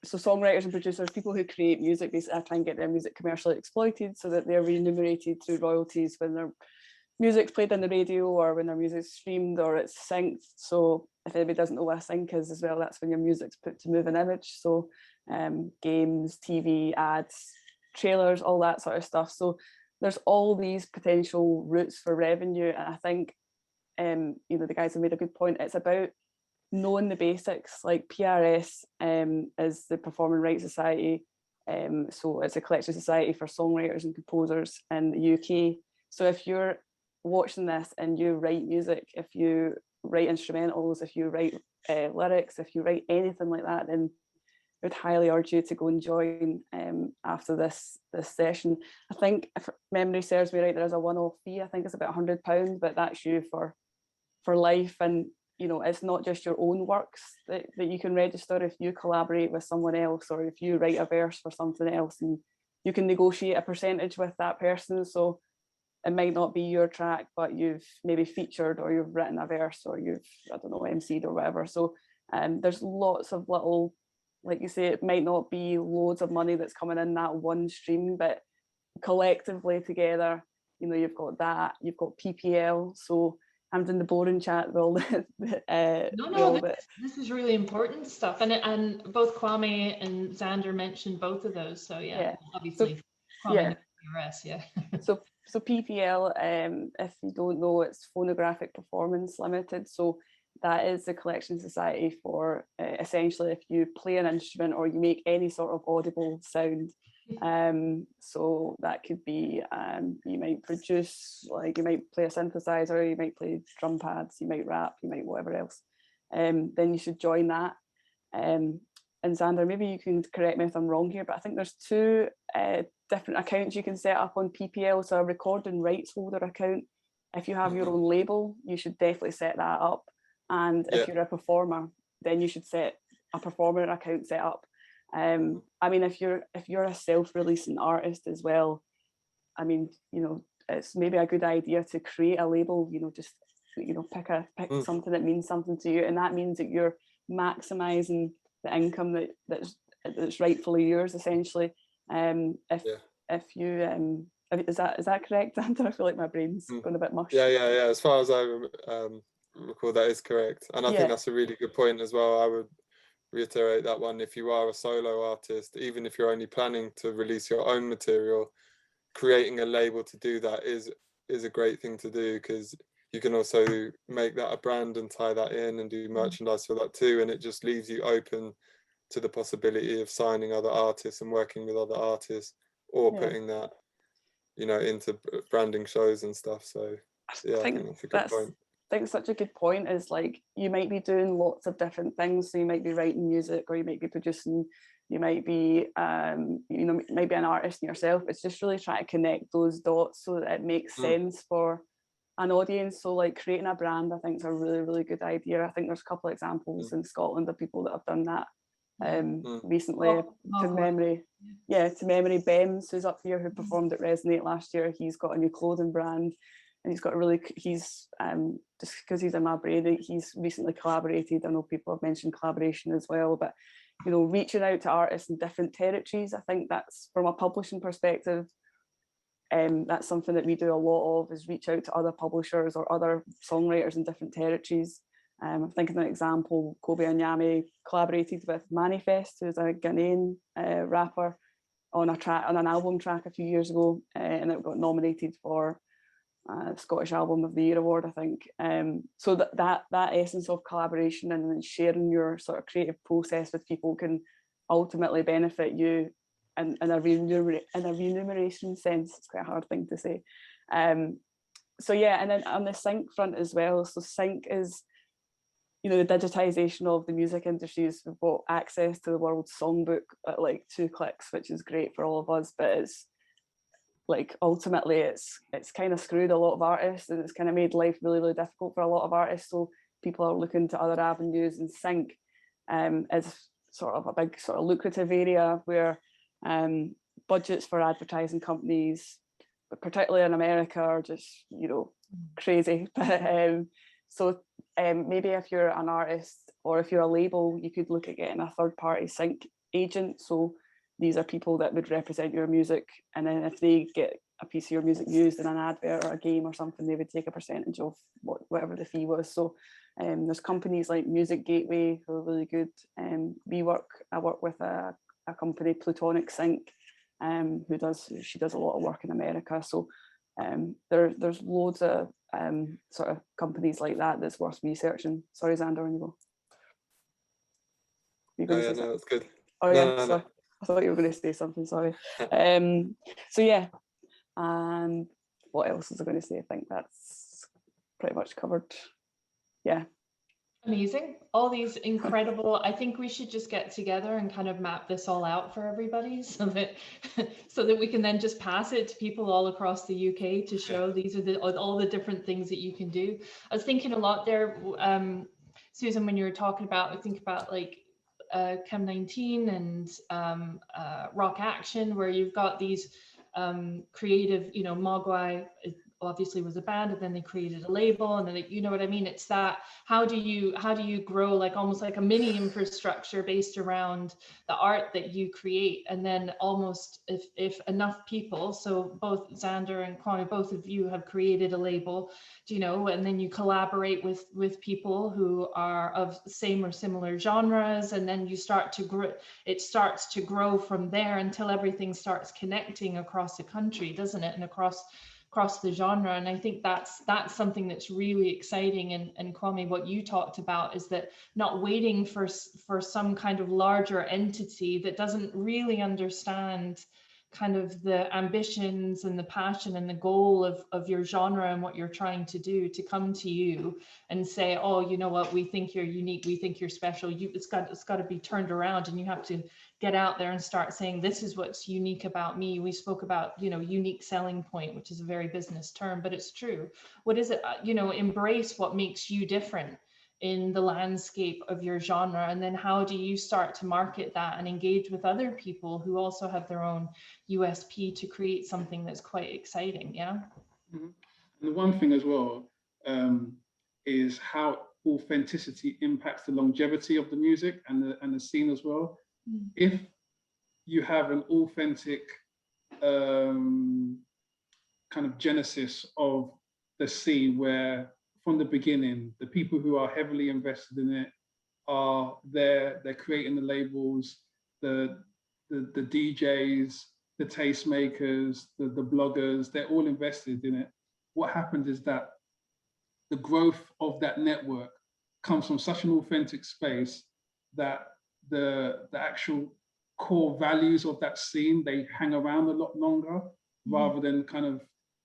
so songwriters and producers, people who create music, basically I try and get their music commercially exploited so that they're remunerated through royalties when their music's played on the radio or when their music's streamed or it's synced. So if anybody doesn't know what a sync is as well, that's when your music's put to move an image. So games, TV, ads, trailers, all that sort of stuff. So there's all these potential routes for revenue. And I think, you know, the guys have made a good point. It's about knowing the basics. Like PRS is the Performing Rights Society. So it's a collection society for songwriters and composers in the UK. So if you're watching this and you write music, if you write instrumentals, if you write lyrics, if you write anything like that, then I would highly urge you to go and join after this session. I think if memory serves me right, there is a one-off fee. I think it's about £100, but that's you for life. And you know, it's not just your own works that you can register. If you collaborate with someone else, or if you write a verse for something else, and you can negotiate a percentage with that person. So it might not be your track, but you've maybe featured, or you've written a verse, or you've, I don't know, MC'd or whatever. So there's lots of little, like you say, it might not be loads of money that's coming in that one stream, but collectively together, you know, you've got that, you've got PPL. So I'm doing the boring chat with all this is really important stuff, and both Kwame and Xander mentioned both of those. So obviously, so, Kwame PRS, So PPL, if you don't know, it's Phonographic Performance Limited. So that is the collection society for essentially if you play an instrument or you make any sort of audible sound. So that could be, you might produce, like you might play a synthesizer, you might play drum pads, you might rap, you might whatever else. Then you should join that. And Xander, maybe you can correct me if I'm wrong here, but I think there's two different accounts you can set up on PPL. So a recording rights holder account. If you have your own label, you should definitely set that up. And if you're a performer, then you should set a performer account set up. I mean, if you're a self-releasing artist as well, I mean, you know, it's maybe a good idea to create a label, you know, just, you know, pick something that means something to you. And that means that you're maximizing the income that's rightfully yours, essentially. If you is that correct, Xander? I feel like my brain's going a bit mush. Yeah. As far as I recall, that is correct, and I think that's a really good point as well. I would reiterate that one. If you are a solo artist, even if you're only planning to release your own material, creating a label to do that is a great thing to do, because you can also make that a brand and tie that in and do merchandise for that too, and it just leaves you open to the possibility of signing other artists and working with other artists, or putting that, you know, into branding shows and stuff. So I think that's a good point. I think such a good point is, like, you might be doing lots of different things. So you might be writing music, or you might be producing, you might be you know, maybe an artist yourself. It's just really trying to connect those dots so that it makes sense for an audience. So like creating a brand, I think, is a really, really good idea. I think there's a couple of examples in Scotland of people that have done that recently. To memory Bems, who's up here, who performed at Resonate last year. He's got a new clothing brand, and he's got just because he's in my brain, he's recently collaborated. I know people have mentioned collaboration as well, but, you know, reaching out to artists in different territories, I think that's, from a publishing perspective, that's something that we do a lot of, is reach out to other publishers or other songwriters in different territories. I'm thinking of an example. Kobe Anyame collaborated with Manifest, who's a Ghanaian rapper, on an album track a few years ago, and it got nominated for Scottish Album of the Year award, I think. So that essence of collaboration and then sharing your sort of creative process with people can ultimately benefit you in a remuneration sense. It's quite a hard thing to say. So yeah, and then on the sync front as well. So sync is, you know, the digitization of the music industries. We've got access to the world's songbook at like 2 clicks, which is great for all of us, but it's like, ultimately it's kind of screwed a lot of artists, and it's kind of made life really, really difficult for a lot of artists. So people are looking to other avenues, and sync is sort of a big sort of lucrative area where budgets for advertising companies, but particularly in America, are just, you know, crazy. But so maybe if you're an artist or if you're a label, you could look at getting a third-party sync agent. So these are people that would represent your music, and then if they get a piece of your music used in an advert or a game or something, they would take a percentage of whatever the fee was. So there's companies like Music Gateway who are really good. I work with a company, Plutonic Sync, she does a lot of work in America. So there's loads of sort of companies like that that's worth researching. Sorry, Xander, on you go. No, that's good. Oh yeah, sorry. I thought you were going to say something, sorry. So yeah, and what else was I going to say? I think that's pretty much covered. Yeah. Amazing. All these incredible, I think we should just get together and kind of map this all out for everybody so that we can then just pass it to people all across the UK to show these are all the different things that you can do. I was thinking a lot there, Susan, when you were talking about, I think about like Chem 19 and Rock Action, where you've got these creative, you know, Mogwai obviously was a band, and then they created a label, and then you know what I mean. It's that, how do you grow like almost like a mini infrastructure based around the art that you create, and then almost if enough people, so both Xander and Kwame, both of you have created a label, you know, and then you collaborate with people who are of same or similar genres, and then you start to grow. It starts to grow from there until everything starts connecting across the country, doesn't it, and across the genre. And I think that's something that's really exciting. And Kwame, what you talked about is that not waiting for some kind of larger entity that doesn't really understand kind of the ambitions and the passion and the goal of your genre and what you're trying to do, to come to you and say, oh, you know what, we think you're unique, we think you're special. It's got to be turned around, and you have to get out there and start saying, this is what's unique about me. We spoke about, you know, unique selling point, which is a very business term, but it's true. What is it? You know, embrace what makes you different in the landscape of your genre, and then how do you start to market that and engage with other people who also have their own USP to create something that's quite exciting. Yeah. Mm-hmm. And the one thing as well is how authenticity impacts the longevity of the music and the scene as well. Mm. If you have an authentic kind of genesis of the scene, where from the beginning, the people who are heavily invested in it are there, they're creating the labels, the DJs, the tastemakers, the bloggers, they're all invested in it. What happens is that the growth of that network comes from such an authentic space that the actual core values of that scene, they hang around a lot longer, rather than kind of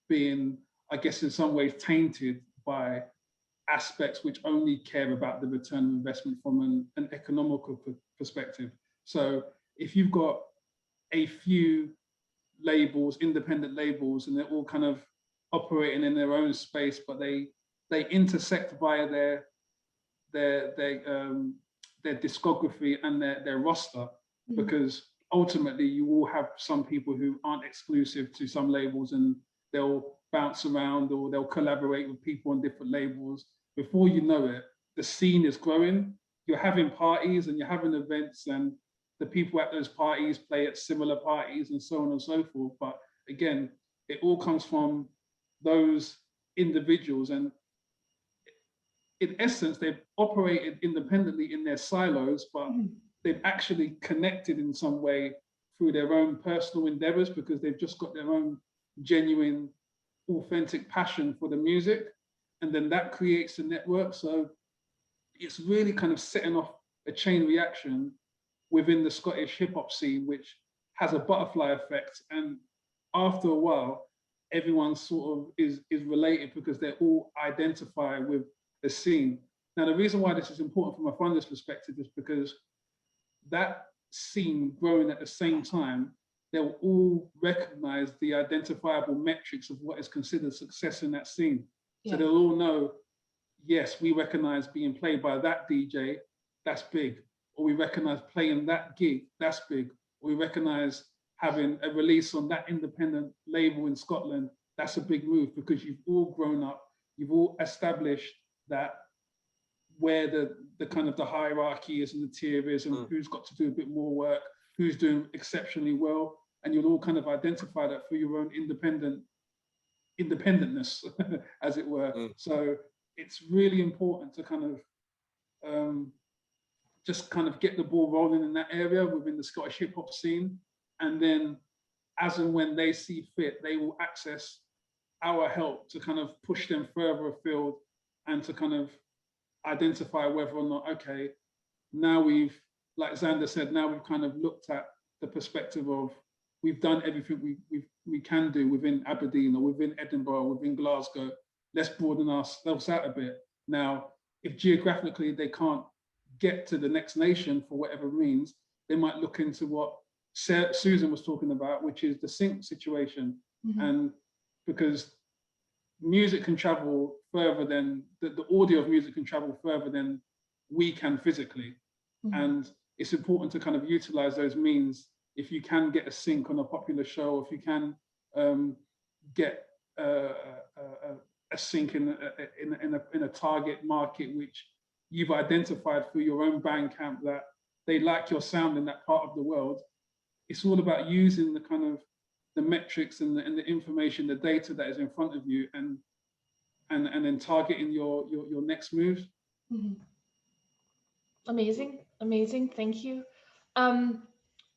being, I guess, in some ways tainted by aspects which only care about the return of investment from an economical perspective. So if you've got a few labels, independent labels, and they're all kind of operating in their own space, but they intersect via their discography and their roster, because ultimately you will have some people who aren't exclusive to some labels, and they'll bounce around or they'll collaborate with people on different labels. Before you know it, the scene is growing. You're having parties and you're having events, and the people at those parties play at similar parties and so on and so forth. But again, it all comes from those individuals, and in essence, they've operated independently in their silos, but they've actually connected in some way through their own personal endeavors, because they've just got their own genuine, authentic passion for the music. And then that creates a network. So it's really kind of setting off a chain reaction within the Scottish hip hop scene, which has a butterfly effect. And after a while, everyone sort of is related, because they all identify with the scene. Now, the reason why this is important from a funder's perspective is because that scene growing at the same time, they'll all recognize the identifiable metrics of what is considered success in that scene. Yeah. So they'll all know, yes, we recognize being played by that DJ, that's big. Or we recognize playing that gig, that's big. Or we recognize having a release on that independent label in Scotland, that's a big move, because you've all grown up, you've all established that where the kind of the hierarchy is and the tier is, and who's got to do a bit more work, who's doing exceptionally well, and you'll all kind of identify that through your own independentness, as it were. So it's really important to kind of just kind of get the ball rolling in that area within the Scottish hip hop scene, and then as and when they see fit, they will access our help to kind of push them further afield and to kind of identify whether or not, okay, now we've, like Xander said, now we've kind of looked at the perspective of, we've done everything we can do within Aberdeen or within Edinburgh, within Glasgow. Let's broaden ourselves out a bit. Now, if geographically they can't get to the next nation for whatever means, they might look into what Susan was talking about, which is the sync situation. And because music can travel further than, the audio of music can travel further than we can physically. And it's important to kind of utilize those means. If you can get a sync on a popular show, if you can get a sync in a target market which you've identified for your own Bandcamp, that they like your sound in that part of the world. It's all about using the kind of the metrics and the information, the data that is in front of you, and then targeting your next moves. Amazing, thank you.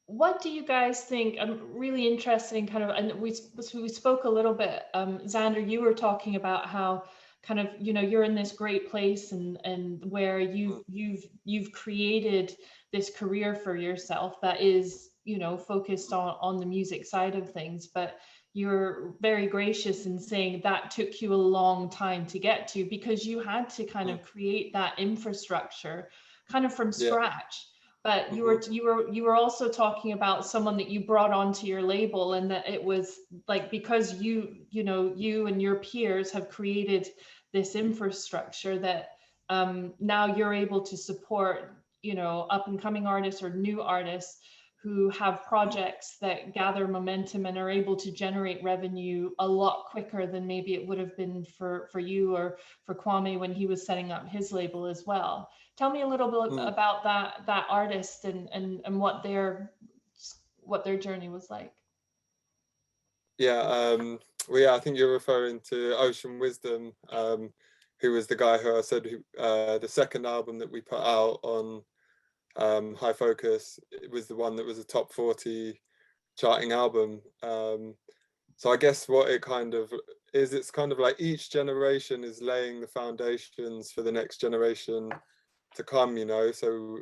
What do you guys think? I'm really interested in kind of, and we spoke a little bit, Xander, you were talking about how kind of, you know, you're in this great place and where you've created this career for yourself that is, you know, focused on the music side of things, but you're very gracious in saying that took you a long time to get to, because you had to kind of create that infrastructure kind of from scratch. But you were also talking about someone that you brought onto your label, and that it was like, because you and your peers have created this infrastructure that now you're able to support, you know, up and coming artists or new artists who have projects that gather momentum and are able to generate revenue a lot quicker than maybe it would have been for you or for Kwame when he was setting up his label as well. Tell me a little bit about that artist and what their journey was like. Well, yeah, I think you're referring to Ocean Wisdom, who was the guy who I said the second album that we put out on High Focus, it was the one that was a top 40 charting album. So I guess what it kind of is, it's kind of like each generation is laying the foundations for the next generation to come, you know, so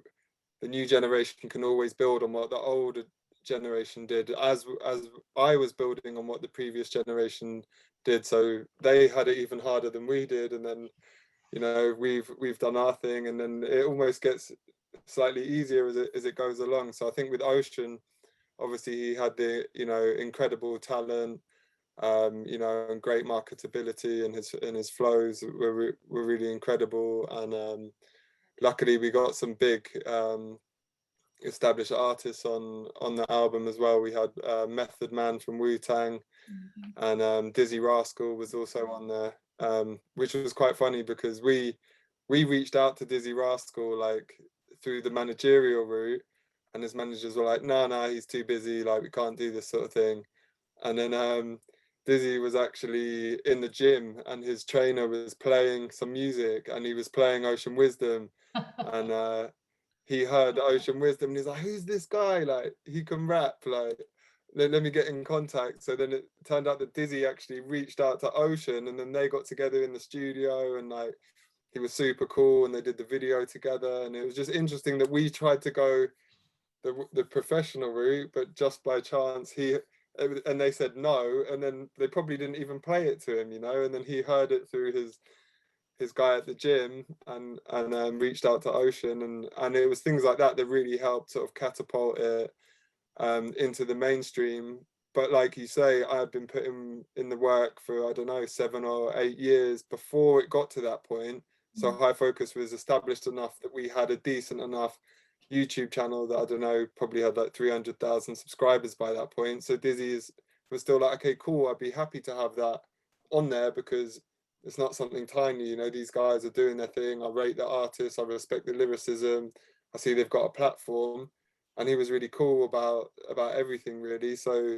the new generation can always build on what the older generation did, as I was building on what the previous generation did. So they had it even harder than we did, and then, you know, we've done our thing, and then it almost gets slightly easier as it goes along. So I think with Ocean, obviously he had the, you know, incredible talent, you know, and great marketability, and his flows were really incredible. And luckily we got some big established artists on the album as well. We had Method Man from Wu-Tang, and Dizzy Rascal was also on there, which was quite funny because we reached out to Dizzy Rascal like through the managerial route, and his managers were like, no, he's too busy, like we can't do this sort of thing. And then Dizzy was actually in the gym, and his trainer was playing some music, and he was playing Ocean Wisdom, and he heard Ocean Wisdom, and he's like, who's this guy? Like, he can rap, like, let me get in contact. So then it turned out that Dizzy actually reached out to Ocean, and then they got together in the studio, and like, he was super cool, and they did the video together. And it was just interesting that we tried to go the professional route, but just by chance and they said no, and then they probably didn't even play it to him, you know, and then he heard it through his guy at the gym, and reached out to Ocean, and it was things like that that really helped sort of catapult it into the mainstream. But like you say, I had been putting in the work for, I don't know, 7 or 8 years before it got to that point. So High Focus was established enough that we had a decent enough YouTube channel that, I don't know, probably had like 300,000 subscribers by that point. So Dizzy was still like, okay, cool, I'd be happy to have that on there, because it's not something tiny, you know, these guys are doing their thing. I rate the artists, I respect the lyricism, I see they've got a platform. And he was really cool about everything, really. So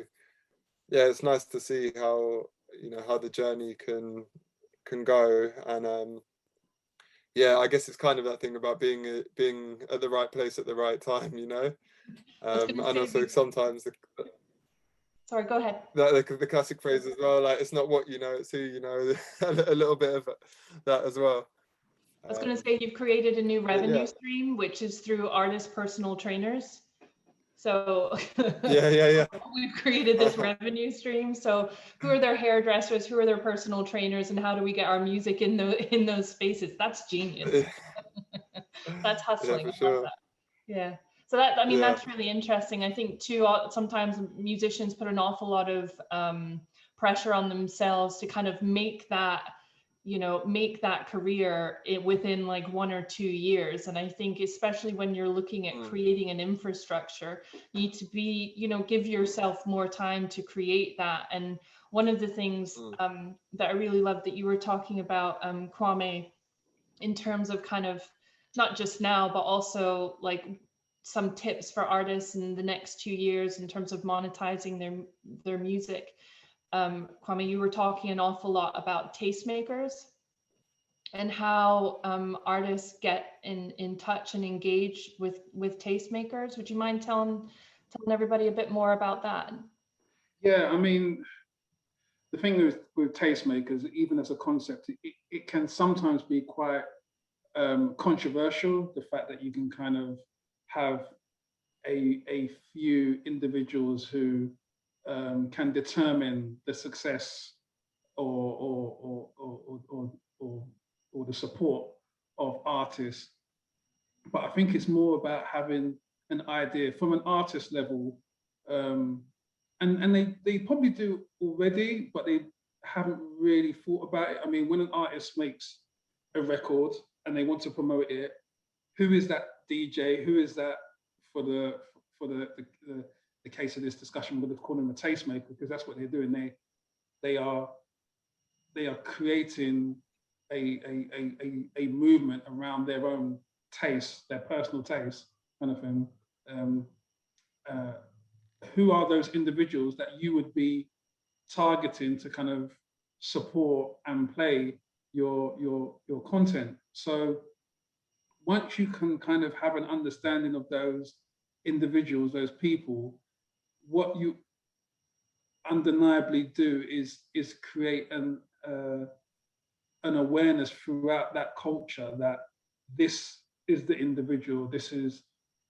yeah, it's nice to see how, you know, how the journey can go. And yeah, I guess it's kind of that thing about being at the right place at the right time, you know. And also sometimes sorry, go ahead. The classic phrase as well, like, it's not what you know, it's who you know. A little bit of that as well. I was going to say, you've created a new revenue stream, which is through artist personal trainers. So yeah. We've created this revenue stream. So who are their hairdressers? Who are their personal trainers? And how do we get our music in those spaces? That's genius. That's hustling. Yeah, for sure. Yeah. So that, I mean, that's really interesting. I think too, sometimes musicians put an awful lot of pressure on themselves to kind of make that you know, make that career within like 1 or 2 years. And I think especially when you're looking at creating an infrastructure, you need to be, you know, give yourself more time to create that. And one of the things that I really love that you were talking about, Kwame, in terms of kind of not just now, but also like some tips for artists in the next 2 years in terms of monetizing their music. Kwame, you were talking an awful lot about tastemakers and how artists get in touch and engage with tastemakers. Would you mind telling everybody a bit more about that? Yeah, I mean, the thing with tastemakers, even as a concept, it can sometimes be quite controversial. The fact that you can kind of have a few individuals who can determine the success or the support of artists. But I think it's more about having an idea from an artist level, and they probably do already, but they haven't really thought about it. I mean, when an artist makes a record and they want to promote it, who is that DJ? Who is that for the case of this discussion? We're going to call them a tastemaker, because that's what they're doing. They are creating a movement around their own taste, their personal taste, kind of thing. Who are those individuals that you would be targeting to kind of support and play your content? So once you can kind of have an understanding of those individuals, those people, what you undeniably do is create an awareness throughout that culture that this is the individual, this is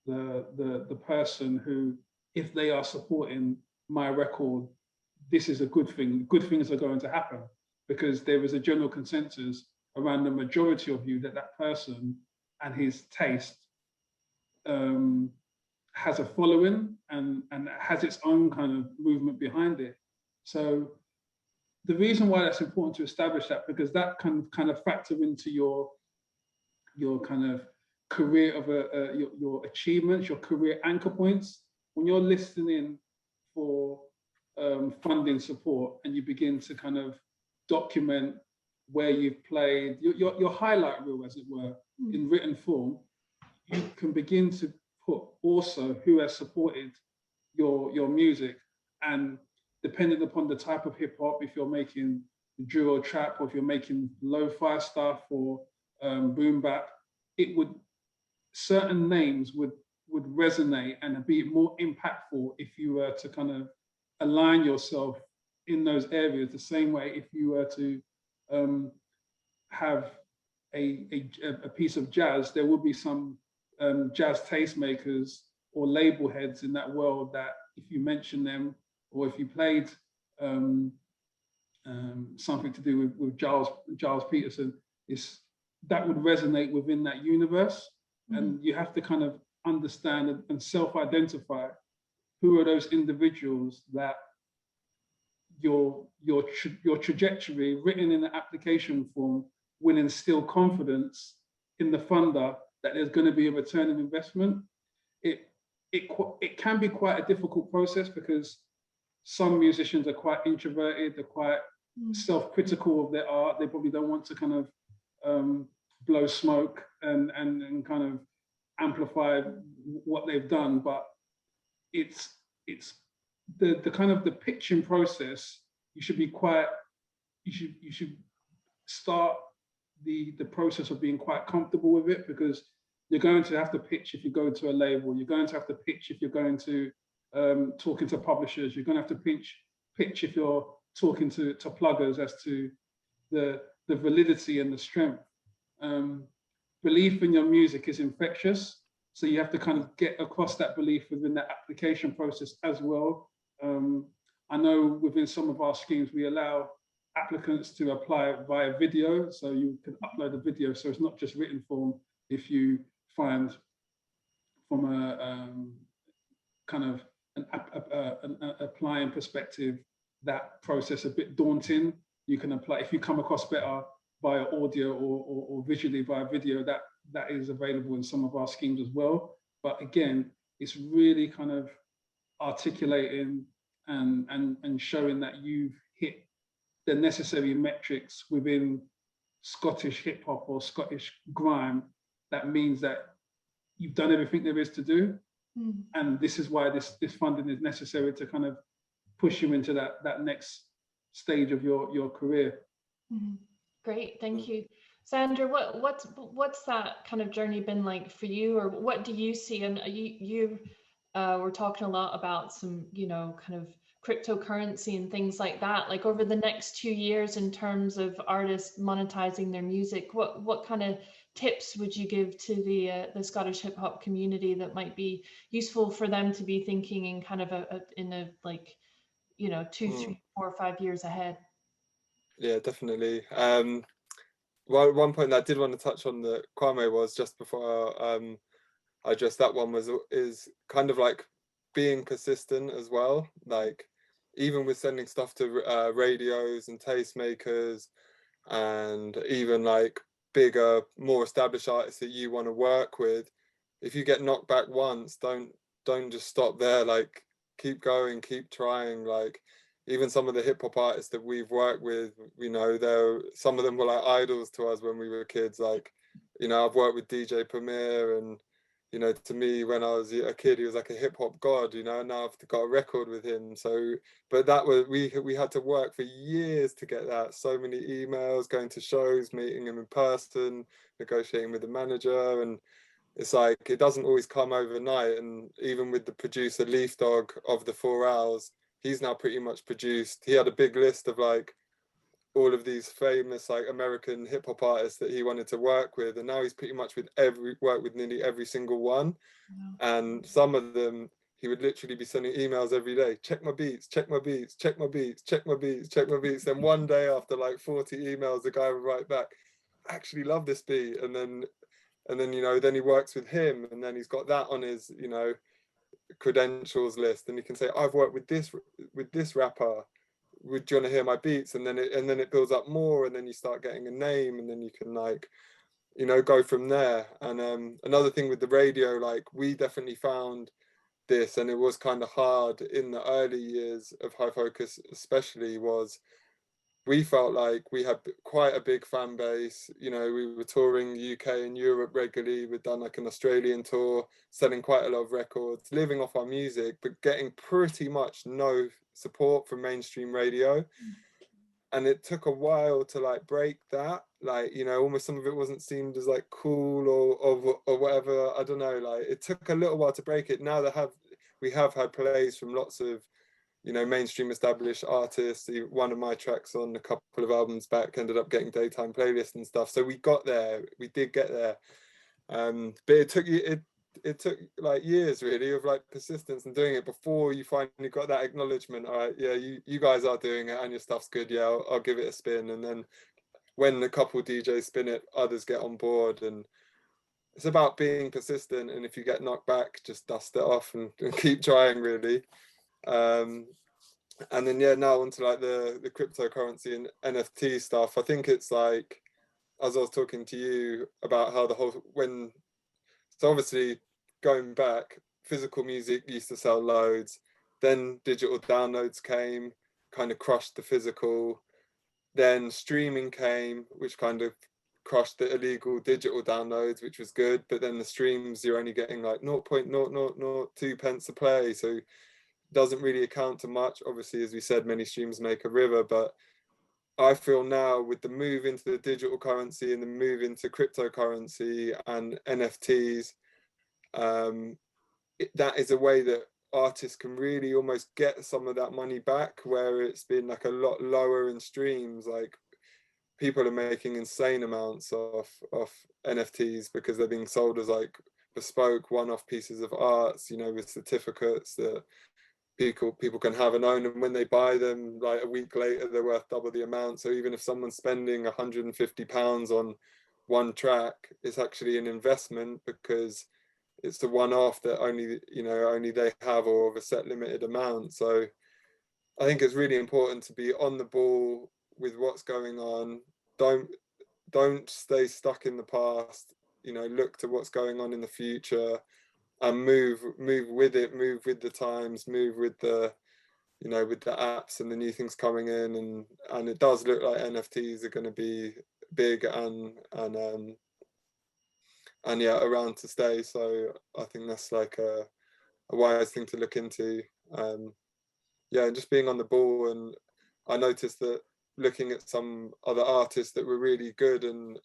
the person who, if they are supporting my record, this is a good thing. Good things are going to happen, because there is a general consensus around the majority of you that person and his taste has a following and has its own kind of movement behind it. So the reason why that's important to establish that, because that can kind of factor into your kind of career of your achievements, your career anchor points. When you're listening for funding support and you begin to kind of document where you've played, your highlight reel, as it were, in written form, you can begin to put also who has supported your music. And depending upon the type of hip hop, if you're making drill or trap, or if you're making lo-fi stuff or boom bap, certain names would resonate and be more impactful if you were to kind of align yourself in those areas. The same way, if you were to have a piece of jazz, there will be some jazz tastemakers or label heads in that world that, if you mention them, or if you played something to do with Giles Peterson, that would resonate within that universe. And you have to kind of understand and self-identify who are those individuals that your trajectory written in the application form will instill confidence in the funder that there's going to be a return on investment. It can be quite a difficult process, because some musicians are quite introverted, they're quite self-critical of their art. They probably don't want to kind of blow smoke and kind of amplify what they've done. But it's the kind of the pitching process. You should start the process of being quite comfortable with it, because you're going to have to pitch if you go to a label. You're going to have to pitch if you're going to talking to publishers. You're going to have to pitch if you're talking to pluggers as to the validity and the strength. Belief in your music is infectious, so you have to kind of get across that belief within that application process as well. I know within some of our schemes we allow applicants to apply via video, so you can upload a video, so it's not just written form. If you find from a kind of an applying perspective that process a bit daunting, you can apply. If you come across better via audio or visually via video, that is available in some of our schemes as well. But again, it's really kind of articulating and showing that you've hit the necessary metrics within Scottish hip hop or Scottish grime. That means that you've done everything there is to do. And this is why this funding is necessary to kind of push you into that next stage of your career. Great, thank you. Sandra, what's that kind of journey been like for you, or what do you see? And you were talking a lot about some, you know, kind of cryptocurrency and things like that. Like over the next 2 years, in terms of artists monetizing their music, what kind of tips would you give to the Scottish hip hop community that might be useful for them to be thinking in kind of in a like, you know, 2, 3, 4, 5 years ahead? Yeah, definitely. One point that I did want to touch on that Kwame was just before I addressed that one is kind of like being persistent as well. Like even with sending stuff to radios and tastemakers, and even like bigger, more established artists that you want to work with, if you get knocked back once, don't just stop there. Like keep going, keep trying. Like even some of the hip hop artists that we've worked with, you know, some of them were like idols to us when we were kids. Like, you know, I've worked with DJ Premier, and you know, to me when I was a kid, he was like a hip hop god, you know, and now I've got a record with him. So, but that was, we had to work for years to get that. So many emails, going to shows, meeting him in person, negotiating with the manager. And it's like, it doesn't always come overnight. And even with the producer Leaf Dog of the 4 Hours, he's now pretty much produced, he had a big list of like all of these famous like American hip hop artists that he wanted to work with, and now he's pretty much worked with nearly every single one. And some of them he would literally be sending emails every day, check my beats, check my beats, check my beats, check my beats, check my beats. Then one day after like 40 emails, the guy would write back, I actually love this beat. And then you know, then he works with him, and then he's got that on his, you know, credentials list, and he can say, I've worked with this rapper, would you want to hear my beats? And then it builds up more, and then you start getting a name, and then you can like, you know, go from there. And another thing with the radio, like we definitely found this, and it was kind of hard in the early years of High Focus especially, was we felt like we had quite a big fan base. You know, we were touring the UK and Europe regularly. We'd done like an Australian tour, selling quite a lot of records, living off our music, but getting pretty much no support from mainstream radio. And it took a while to like break that. Like, you know, almost some of it wasn't seen as like cool or whatever. I don't know. Like it took a little while to break it. Now we have had plays from lots of, you know, mainstream established artists. One of my tracks on a couple of albums back ended up getting daytime playlists and stuff. So we got there. We did get there. But it took like years really of like persistence and doing it before you finally got that acknowledgement. All right, yeah, you guys are doing it and your stuff's good. Yeah, I'll give it a spin. And then when a couple DJs spin it, others get on board. And it's about being persistent. And if you get knocked back, just dust it off and keep trying really. And then yeah, now onto like the cryptocurrency and NFT stuff. I think it's like, as I was talking to you about how so obviously going back, physical music used to sell loads, then digital downloads came, kind of crushed the physical, then streaming came, which kind of crushed the illegal digital downloads, which was good, but then the streams, you're only getting like 0.0002 pence a play, so doesn't really account to much. Obviously, as we said, many streams make a river, but I feel now with the move into the digital currency and the move into cryptocurrency and NFTs, that is a way that artists can really almost get some of that money back, where it's been like a lot lower in streams. Like people are making insane amounts off NFTs because they're being sold as like bespoke one-off pieces of arts, you know, with certificates that people can have and own, and when they buy them like a week later they're worth double the amount. So even if someone's spending £150 on one track, it's actually an investment because it's the one-off that only they have, or of a set limited amount. So I think it's really important to be on the ball with what's going on. don't stay stuck in the past, you know, look to what's going on in the future and move with it, move with the times, move with the, you know, with the apps and the new things coming in, and it does look like NFTs are going to be big and yeah, around to stay. So I think that's like a wise thing to look into. Yeah, and just being on the ball. And I noticed that looking at some other artists that were really good and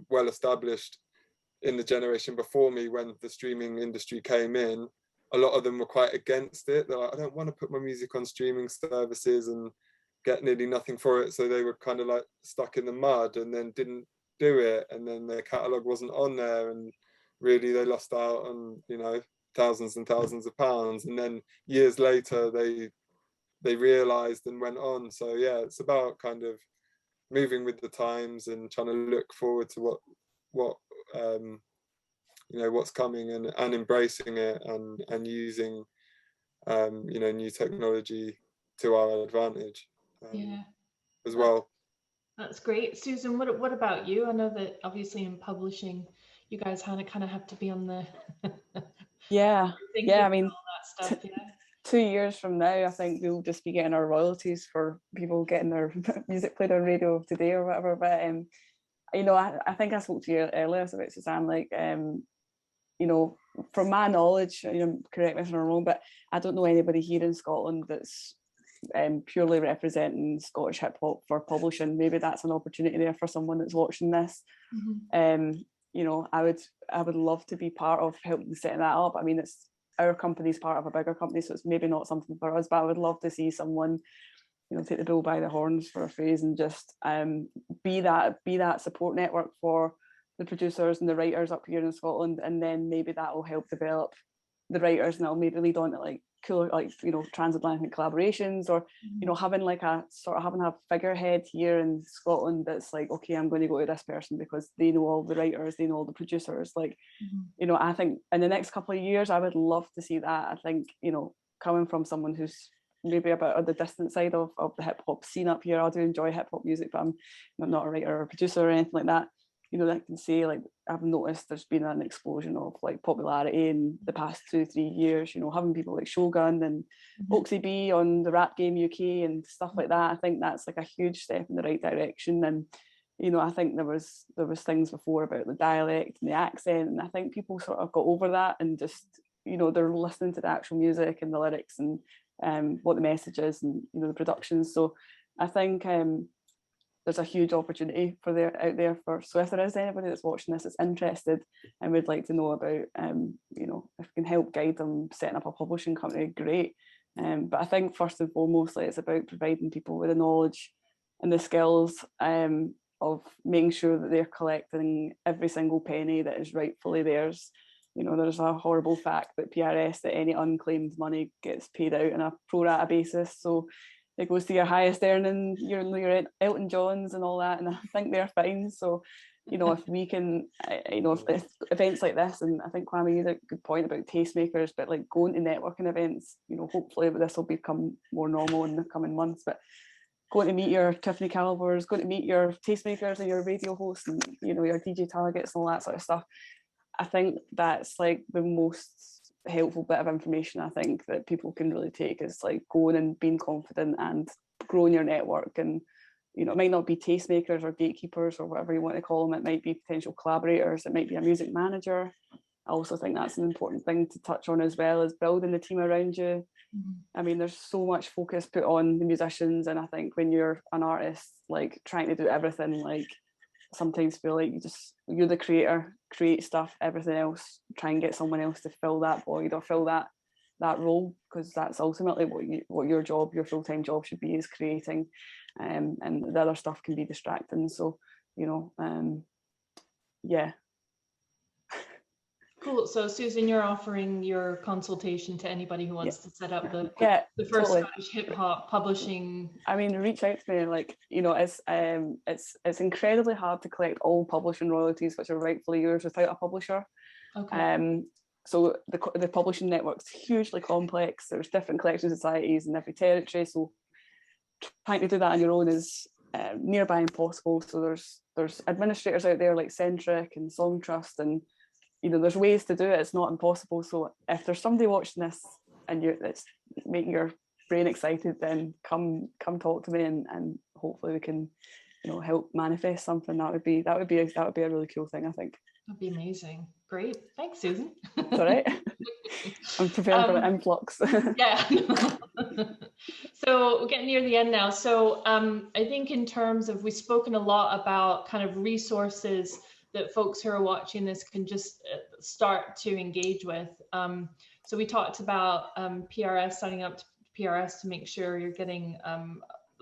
well established in the generation before me, when the streaming industry came in, a lot of them were quite against it. They're like, I don't want to put my music on streaming services and get nearly nothing for it. So they were kind of like stuck in the mud and then didn't do it. And then their catalogue wasn't on there. And really they lost out on, you know, thousands and thousands of pounds. And then years later, they realized and went on. So yeah, it's about kind of moving with the times and trying to look forward to what you know, what's coming, and embracing it, and using you know, new technology to our advantage as well. That's great. Susan, what about you? I know that obviously in publishing you guys kind of have to be on the yeah I mean, all that stuff. 2 years from now, I think we'll just be getting our royalties for people getting their music played on radio today or whatever. But you know, I think I spoke to you earlier about Suzanne, like you know, from my knowledge, you know, correct me if I'm wrong, but I don't know anybody here in Scotland that's purely representing Scottish hip hop for publishing. Maybe that's an opportunity there for someone that's watching this. You know, I would love to be part of helping setting that up. I mean, it's our company's part of a bigger company, so it's maybe not something for us, but I would love to see someone, you know, take the bull by the horns, for a phrase, and just be that support network for the producers and the writers up here in Scotland. And then maybe that will help develop the writers, and that'll maybe lead on to like cooler, like, you know, transatlantic collaborations, or you know, having like a figurehead here in Scotland that's like, okay, I'm going to go to this person because they know all the writers, they know all the producers. Like, you know, I think in the next couple of years I would love to see that. I think, you know, coming from someone who's maybe a bit on the distant side of the hip hop scene up here, I do enjoy hip hop music, but I'm not a writer or a producer or anything like that. You know, I can say, like, I've noticed there's been an explosion of like popularity in the past 2-3 years, you know, having people like Shogun and Oxy B on the Rap Game UK and stuff like that. I think that's like a huge step in the right direction. And, you know, I think there was things before about the dialect and the accent, and I think people sort of got over that and just, you know, they're listening to the actual music and the lyrics and what the message is, and, you know, the productions. So I think there's a huge opportunity out there for, so if there is anybody that's watching this that's interested and would like to know about, you know, if we can help guide them setting up a publishing company, great. But I think first and foremost, it's about providing people with the knowledge and the skills of making sure that they're collecting every single penny that is rightfully theirs. You know, there's a horrible fact that PRS, that any unclaimed money gets paid out on a pro rata basis. So it goes to your highest earning, your Elton Johns and all that, and I think they're fine. So, you know, if we can, you know, if events like this, and I think Kwame made a good point about tastemakers, but like going to networking events, you know, hopefully this will become more normal in the coming months, but going to meet your Tiffany Calvers, going to meet your tastemakers and your radio hosts and, you know, your DJ targets and all that sort of stuff. I think that's like the most helpful bit of information I think that people can really take, is like going and being confident and growing your network. And, you know, it might not be tastemakers or gatekeepers or whatever you want to call them, it might be potential collaborators, it might be a music manager. I also think that's an important thing to touch on, as well as building the team around you. I mean, there's so much focus put on the musicians, and I think when you're an artist, like trying to do everything, like sometimes feel like you're the creator, create stuff, everything else, try and get someone else to fill that void or fill that role, because that's ultimately what your job, your full-time job should be, is creating, and the other stuff can be distracting. So, you know, yeah. Cool. So Susan, you're offering your consultation to anybody who wants to set up the first totally. Scottish hip hop publishing. I mean, reach out to me. Like, you know, it's incredibly hard to collect all publishing royalties, which are rightfully yours, without a publisher. Okay. So the publishing network's hugely complex. There's different collection societies in every territory. So trying to do that on your own is nearby and possible. So there's administrators out there like Centric and Song Trust, and there's ways to do it. It's not impossible. So if there's somebody watching this and it's making your brain excited, then come talk to me, and hopefully we can help manifest something. That would be a really cool thing, I think. That'd be amazing. Great, thanks, Susan. It's all right. I'm prepared for the influx. Yeah. So we're getting near the end now. So I think in terms of, we've spoken a lot about kind of resources that folks who are watching this can just start to engage with. So we talked about PRS, signing up to PRS to make sure you're getting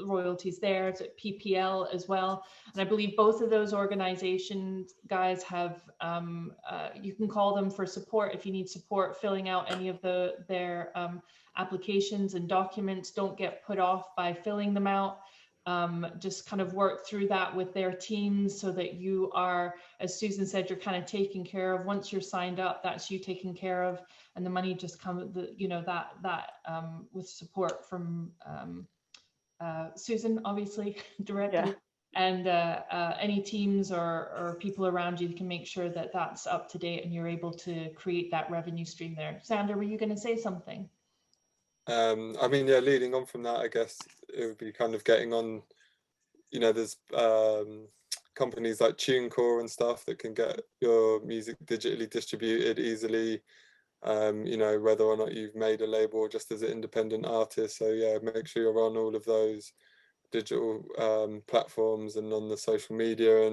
royalties there. It's at PPL as well, and I believe both of those organizations, guys, have you can call them for support if you need support filling out any of their applications and documents. Don't get put off by filling them out. Just kind of work through that with their teams so that you are, as Susan said, you're kind of taken care of. Once you're signed up, that's you taken care of, and the money just comes, with support from Susan, obviously, directly, and any teams or people around you can make sure that that's up to date and you're able to create that revenue stream there. Sandra, were you going to say something? I mean, yeah, leading on from that, I guess it would be kind of getting on, there's companies like TuneCore and stuff that can get your music digitally distributed easily, whether or not you've made a label or just as an independent artist. So yeah, make sure you're on all of those digital platforms and on the social media,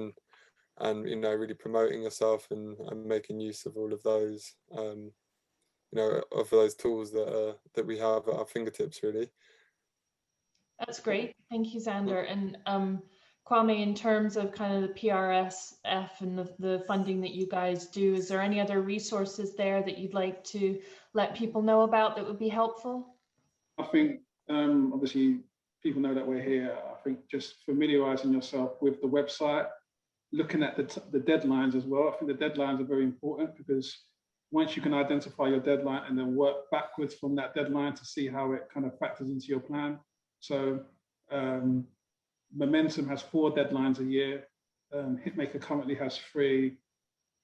and really promoting yourself and making use of all of those of those tools that we have at our fingertips, really. That's great, thank you, Xander. And Kwame, in terms of kind of the PRSF and the funding that you guys do, is there any other resources there that you'd like to let people know about that would be helpful? I think obviously people know that we're here. I think just familiarizing yourself with the website, looking at the deadlines as well. I think the deadlines are very important, because once you can identify your deadline and then work backwards from that deadline to see how it kind of factors into your plan. So Momentum has 4 deadlines a year. Hitmaker currently has 3.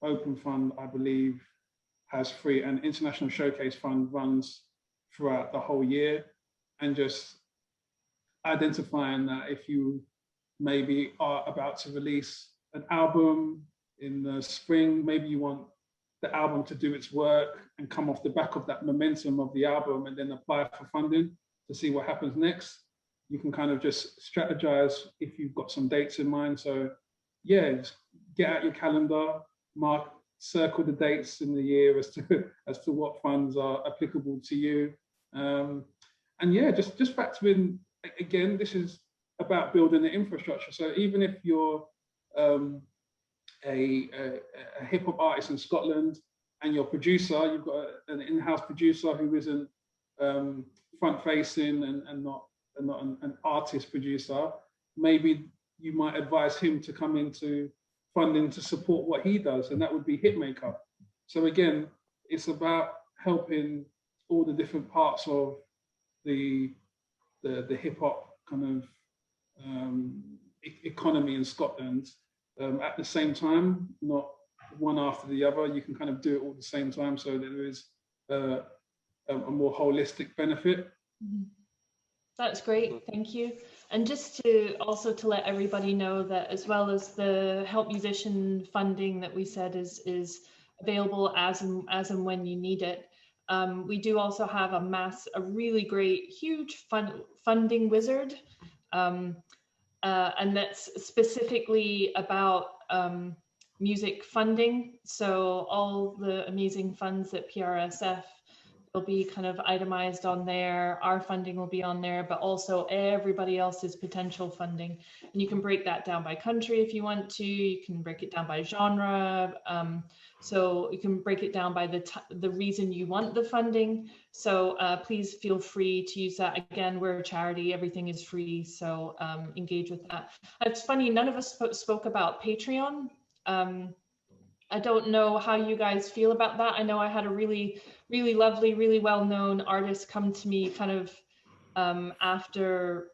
Open Fund, I believe, has 3, and International Showcase Fund runs throughout the whole year. And just identifying that if you maybe are about to release an album in the spring, maybe you want the album to do its work and come off the back of that momentum of the album, and then apply for funding to see what happens next. You can kind of just strategize if you've got some dates in mind. So yeah, just get out your calendar, circle the dates in the year as to what funds are applicable to you. And yeah, just factor in, again, this is about building the infrastructure. So even if you're a hip hop artist in Scotland and your producer, you've got an in-house producer who isn't front facing and not an artist producer, maybe you might advise him to come into funding to support what he does, and that would be Hitmaker. So again, it's about helping all the different parts of the hip hop kind of economy in Scotland at the same time, not one after the other. You can kind of do it all at the same time, so that there is a more holistic benefit. Mm-hmm. That's great, thank you. And just to let everybody know that, as well as the Help Musician funding that we said is available as and when you need it, we do also have a really great, huge funding wizard, and that's specifically about music funding. So all the amazing funds that PRSF will be kind of itemized on there. Our funding will be on there, but also everybody else's potential funding. And you can break that down by country if you want to. You can break it down by genre. So you can break it down by the reason you want the funding. So please feel free to use that. Again, we're a charity, everything is free. So engage with that. It's funny, none of us spoke about Patreon. I don't know how you guys feel about that. I know I had a really, really lovely, really well-known artist come to me kind of after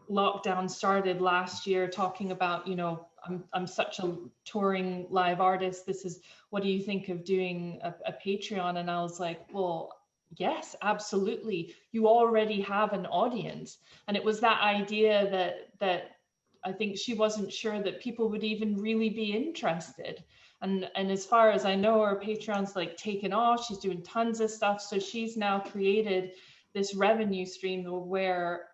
lockdown started last year, talking about, you know, I'm such a touring live artist. This is, what do you think of doing a Patreon? And I was like, well, yes, absolutely. You already have an audience. And it was that idea that I think she wasn't sure that people would even really be interested. And as far as I know, her Patreon's like taken off. She's doing tons of stuff. So she's now created this revenue stream where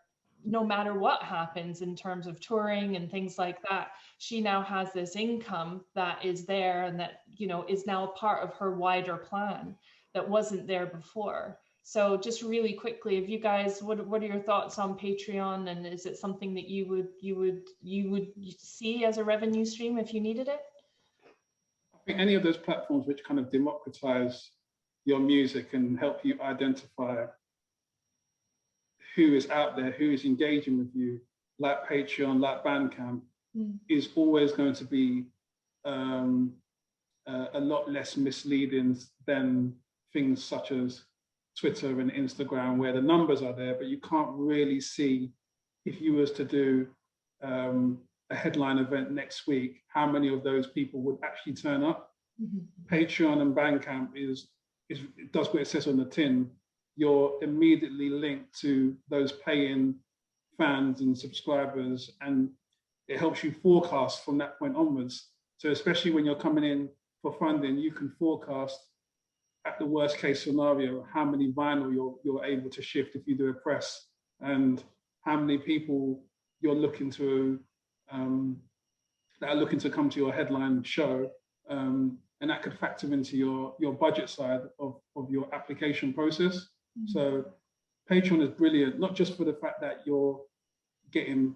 no matter what happens in terms of touring and things like that, she now has this income that is there and that, you know, is now a part of her wider plan that wasn't there before. So just really quickly, if you guys, what are your thoughts on Patreon, and is it something that you would see as a revenue stream if you needed it? I think any of those platforms which kind of democratize your music and help you identify who is out there, who is engaging with you, like Patreon, like Bandcamp, is always going to be a lot less misleading than things such as Twitter and Instagram, where the numbers are there, but you can't really see, if you was to do a headline event next week, how many of those people would actually turn up. Patreon and Bandcamp it does what it says on the tin. You're immediately linked to those paying fans and subscribers, and it helps you forecast from that point onwards. So especially when you're coming in for funding, you can forecast at the worst case scenario how many vinyl you're able to shift if you do a press, and how many people you're looking to that are looking to come to your headline show, and that could factor into your budget side of your application process. So Patreon is brilliant, not just for the fact that you're getting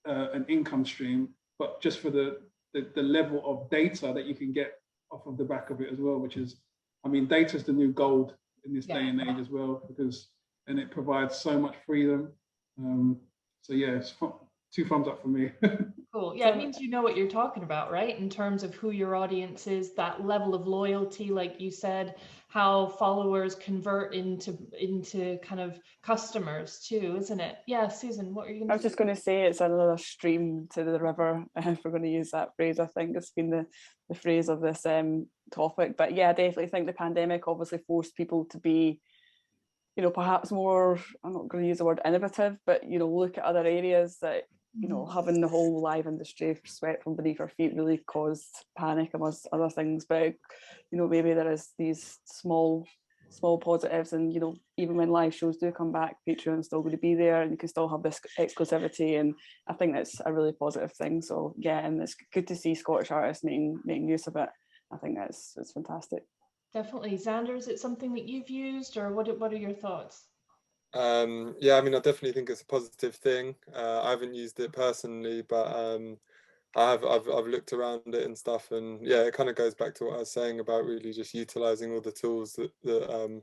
an income stream, but just for the level of data that you can get off of the back of it as well, which is, I mean, data is the new gold in this day and age as well, and it provides so much freedom. So yeah, it's 2 thumbs up for me. Cool. Yeah, it means you know what you're talking about, right? In terms of who your audience is, that level of loyalty, like you said, how followers convert into kind of customers too, isn't it? Yeah, Susan, what are you going to say? I was just going to say it's another stream to the river, if we're going to use that phrase. I think it's been the phrase of this topic. But yeah, I definitely think the pandemic obviously forced people to be, you know, perhaps more, I'm not going to use the word innovative, but, you know, look at other areas that, you know, having the whole live industry swept from beneath our feet really caused panic amongst other things. But, you know, maybe there is these small positives, and, you know, even when live shows do come back, Patreon's still going to be there and you can still have this exclusivity, and I think that's a really positive thing. So yeah, and it's good to see Scottish artists making use of it. I think it's fantastic. Definitely. Xander, is it something that you've used, or what are your thoughts? Yeah, I mean, I definitely think it's a positive thing. I haven't used it personally, but I've looked around it and stuff, and yeah, it kind of goes back to what I was saying about really just utilizing all the tools that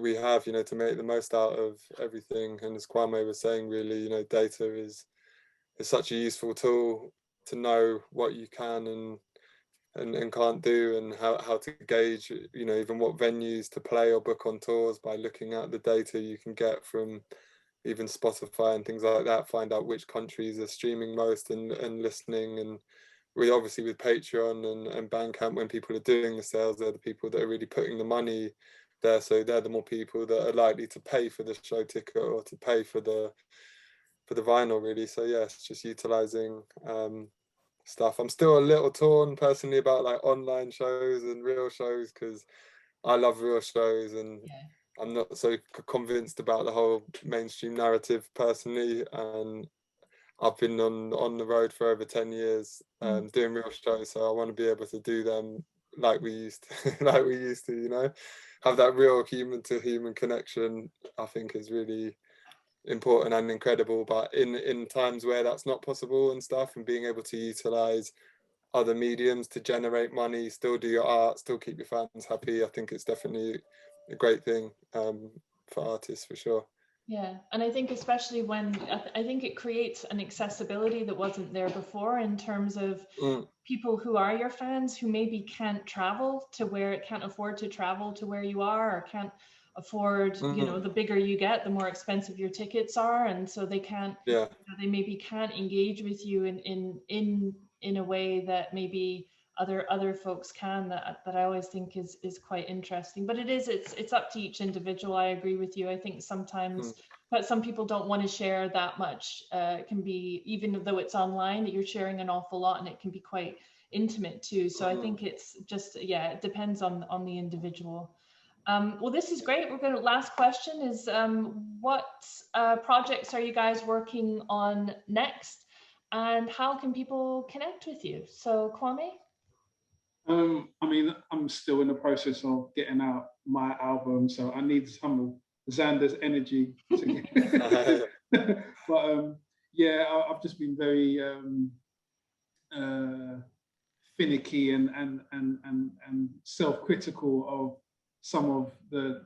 we have, you know, to make the most out of everything. And as Kwame was saying, really, you know, data is such a useful tool to know what you can and can't do, and how to gauge, you know, even what venues to play or book on tours by looking at the data you can get from even Spotify and things like that, find out which countries are streaming most and listening. And we obviously with Patreon and Bandcamp, when people are doing the sales, they're the people that are really putting the money there, so they're the more people that are likely to pay for the show ticket or to pay for the vinyl, really. So yeah, it's just utilizing stuff. I'm still a little torn personally about like online shows and real shows, because I love real shows, and I'm not so convinced about the whole mainstream narrative personally. And I've been on the road for over 10 years doing real shows, so I want to be able to do them like we used to, you know, have that real human to human connection. I think is really important and incredible. But in times where that's not possible and stuff, and being able to utilize other mediums to generate money, still do your art, still keep your fans happy, I think it's definitely a great thing for artists, for sure. Yeah, and I think especially when I think it creates an accessibility that wasn't there before, in terms of people who are your fans who maybe can't afford to travel to where you are, or can't afford, you know, the bigger you get, the more expensive your tickets are, and so they can't, Yeah. they maybe can't engage with you in a way that maybe other folks can, that I always think is quite interesting. But it's up to each individual. I agree with you. I think sometimes, but some people don't want to share that much. It can be, even though it's online, that you're sharing an awful lot, and it can be quite intimate too. So I think it's just, yeah, it depends on the individual. Well, this is great. We're going to, last question is, what projects are you guys working on next, and how can people connect with you? So Kwame? I mean, I'm still in the process of getting out my album, so I need some of Xander's energy to get. But yeah, I've just been very finicky and self-critical of some of the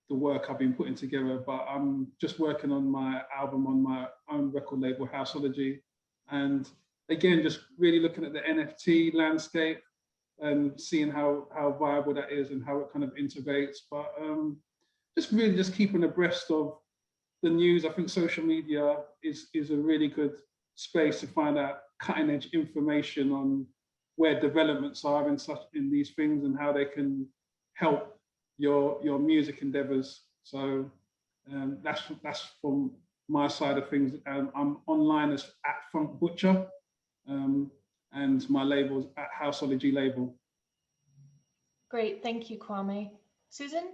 work I've been putting together. But I'm just working on my album on my own record label, Houseology, and again, just really looking at the NFT landscape and seeing how viable that is and how it kind of integrates. But just really just keeping abreast of the news. I think social media is a really good space to find out cutting edge information on where developments are in these things and how they can help your music endeavors. So that's from my side of things. I'm online as @FunkButcher. And my label's @Houseology Label. Great, thank you, Kwame. Susan?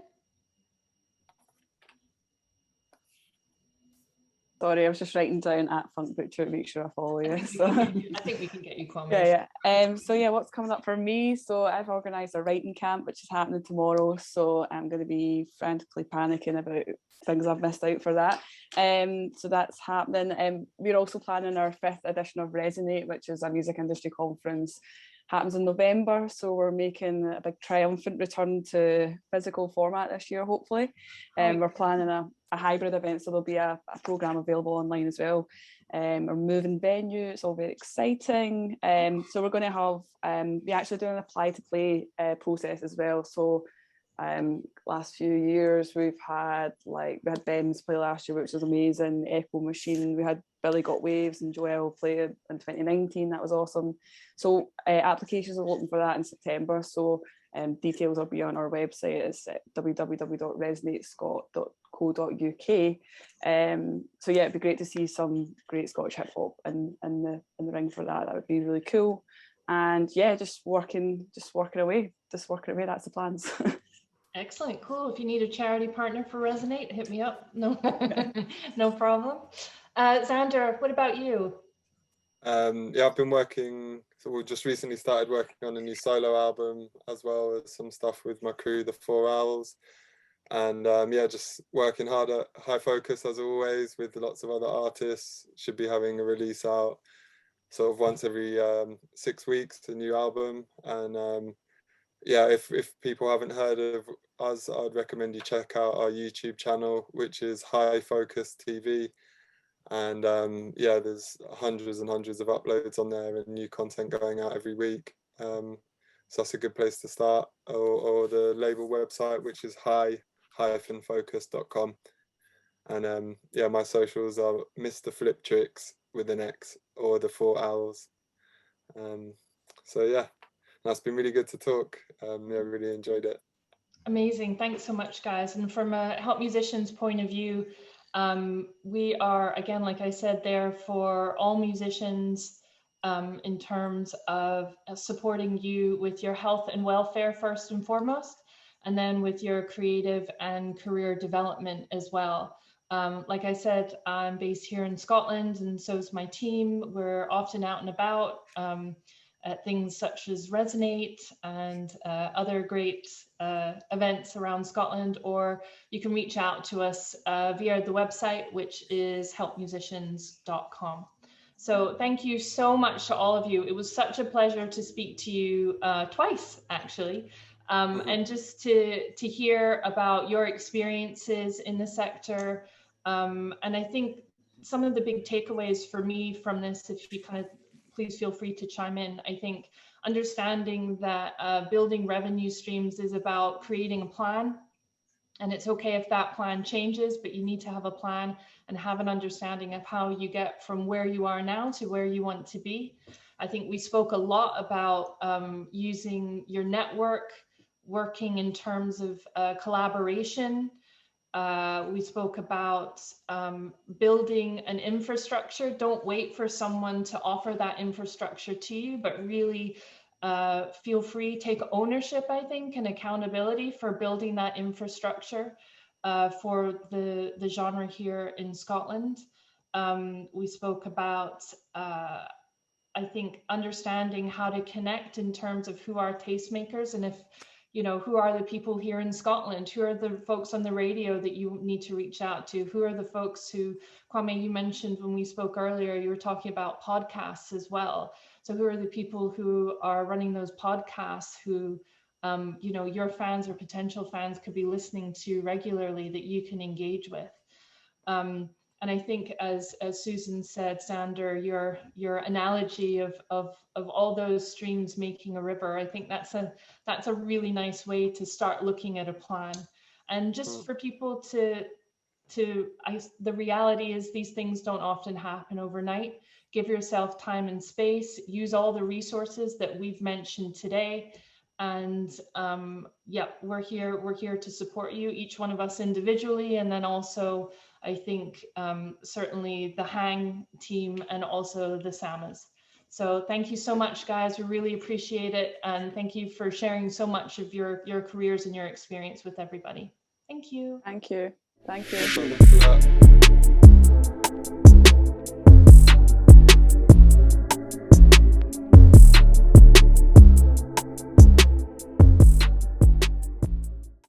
Sorry, I was just writing down @FunkButcher to make sure I follow you. I think we can get you, Kwame. Yeah. So yeah, what's coming up for me? So I've organised a writing camp, which is happening tomorrow. So I'm going to be frantically panicking about things I've missed out for that. So that's happening. We're also planning our 5th edition of Resonate, which is a music industry conference. Happens in November, so we're making a big triumphant return to physical format this year, hopefully. We're planning a hybrid event, so there'll be a programme available online as well. We're moving venue, it's all very exciting. So we're going to have, we actually do an apply to play process as well. So last few years we had Ben's play last year, which was amazing. Echo Machine, we had Billy Got Waves and Joel play in 2019, that was awesome. So applications are open for that in September, so details will be on our website. It's www.resonatescot.co.uk. So yeah, it'd be great to see some great Scottish hip hop in the ring for that. That would be really cool. And yeah, just working away, that's the plans. Excellent, cool. If you need a charity partner for Resonate, hit me up. No, no problem. Xander, what about you? Yeah, I've been working, so we just recently started working on a new solo album, as well as some stuff with my crew, the 4 Owls. And yeah, just working hard at High Focus as always with lots of other artists. Should be having a release out sort of once every 6 weeks, a new album. And yeah, if people haven't heard of us, I'd recommend you check out our YouTube channel, which is High Focus TV. And yeah, there's hundreds and hundreds of uploads on there and new content going out every week. So that's a good place to start. Or the label website, which is high-focus.com. And yeah, my socials are Mr. Fliptricks with an X, or the 4 Owls. So yeah, that's been really good to talk. Yeah, really enjoyed it. Amazing, thanks so much, guys. And from a Help Musicians point of view, we are, again, like I said, there for all musicians in terms of supporting you with your health and welfare first and foremost, and then with your creative and career development as well. Like I said, I'm based here in Scotland, and so is my team. We're often out and about at things such as Resonate and other great events around Scotland, or you can reach out to us via the website, which is helpmusicians.com. So thank you so much to all of you. It was such a pleasure to speak to you twice, actually, and just to hear about your experiences in the sector. And I think some of the big takeaways for me from this, if you kind of please feel free to chime in. I think understanding that building revenue streams is about creating a plan And it's okay if that plan changes, but you need to have a plan and have an understanding of how you get from where you are now to where you want to be. I think we spoke a lot about using your network, working in terms of collaboration. We spoke about building an infrastructure. Don't wait for someone to offer that infrastructure to you, but really feel free, take ownership, I think, and accountability for building that infrastructure for the genre here in Scotland. We spoke about, I think, understanding how to connect in terms of who are tastemakers, and if, you know, who are the people here in Scotland, who are the folks on the radio that you need to reach out to, who are the folks who, Kwame, you mentioned when we spoke earlier, you were talking about podcasts as well. So who are the people who are running those podcasts who, you know, your fans or potential fans could be listening to regularly that you can engage with? And I think, as Susan said, Sander, your analogy of all those streams making a river, I think that's a really nice way to start looking at a plan. And just for people the reality is these things don't often happen overnight. Give yourself time and space, use all the resources that we've mentioned today. And yeah, we're here to support you, each one of us individually, and then also I think certainly the Hang team and also the SAMAs. So thank you so much, guys. We really appreciate it. And thank you for sharing so much of your careers and your experience with everybody. Thank you. Thank you. Thank you. Thank you for that.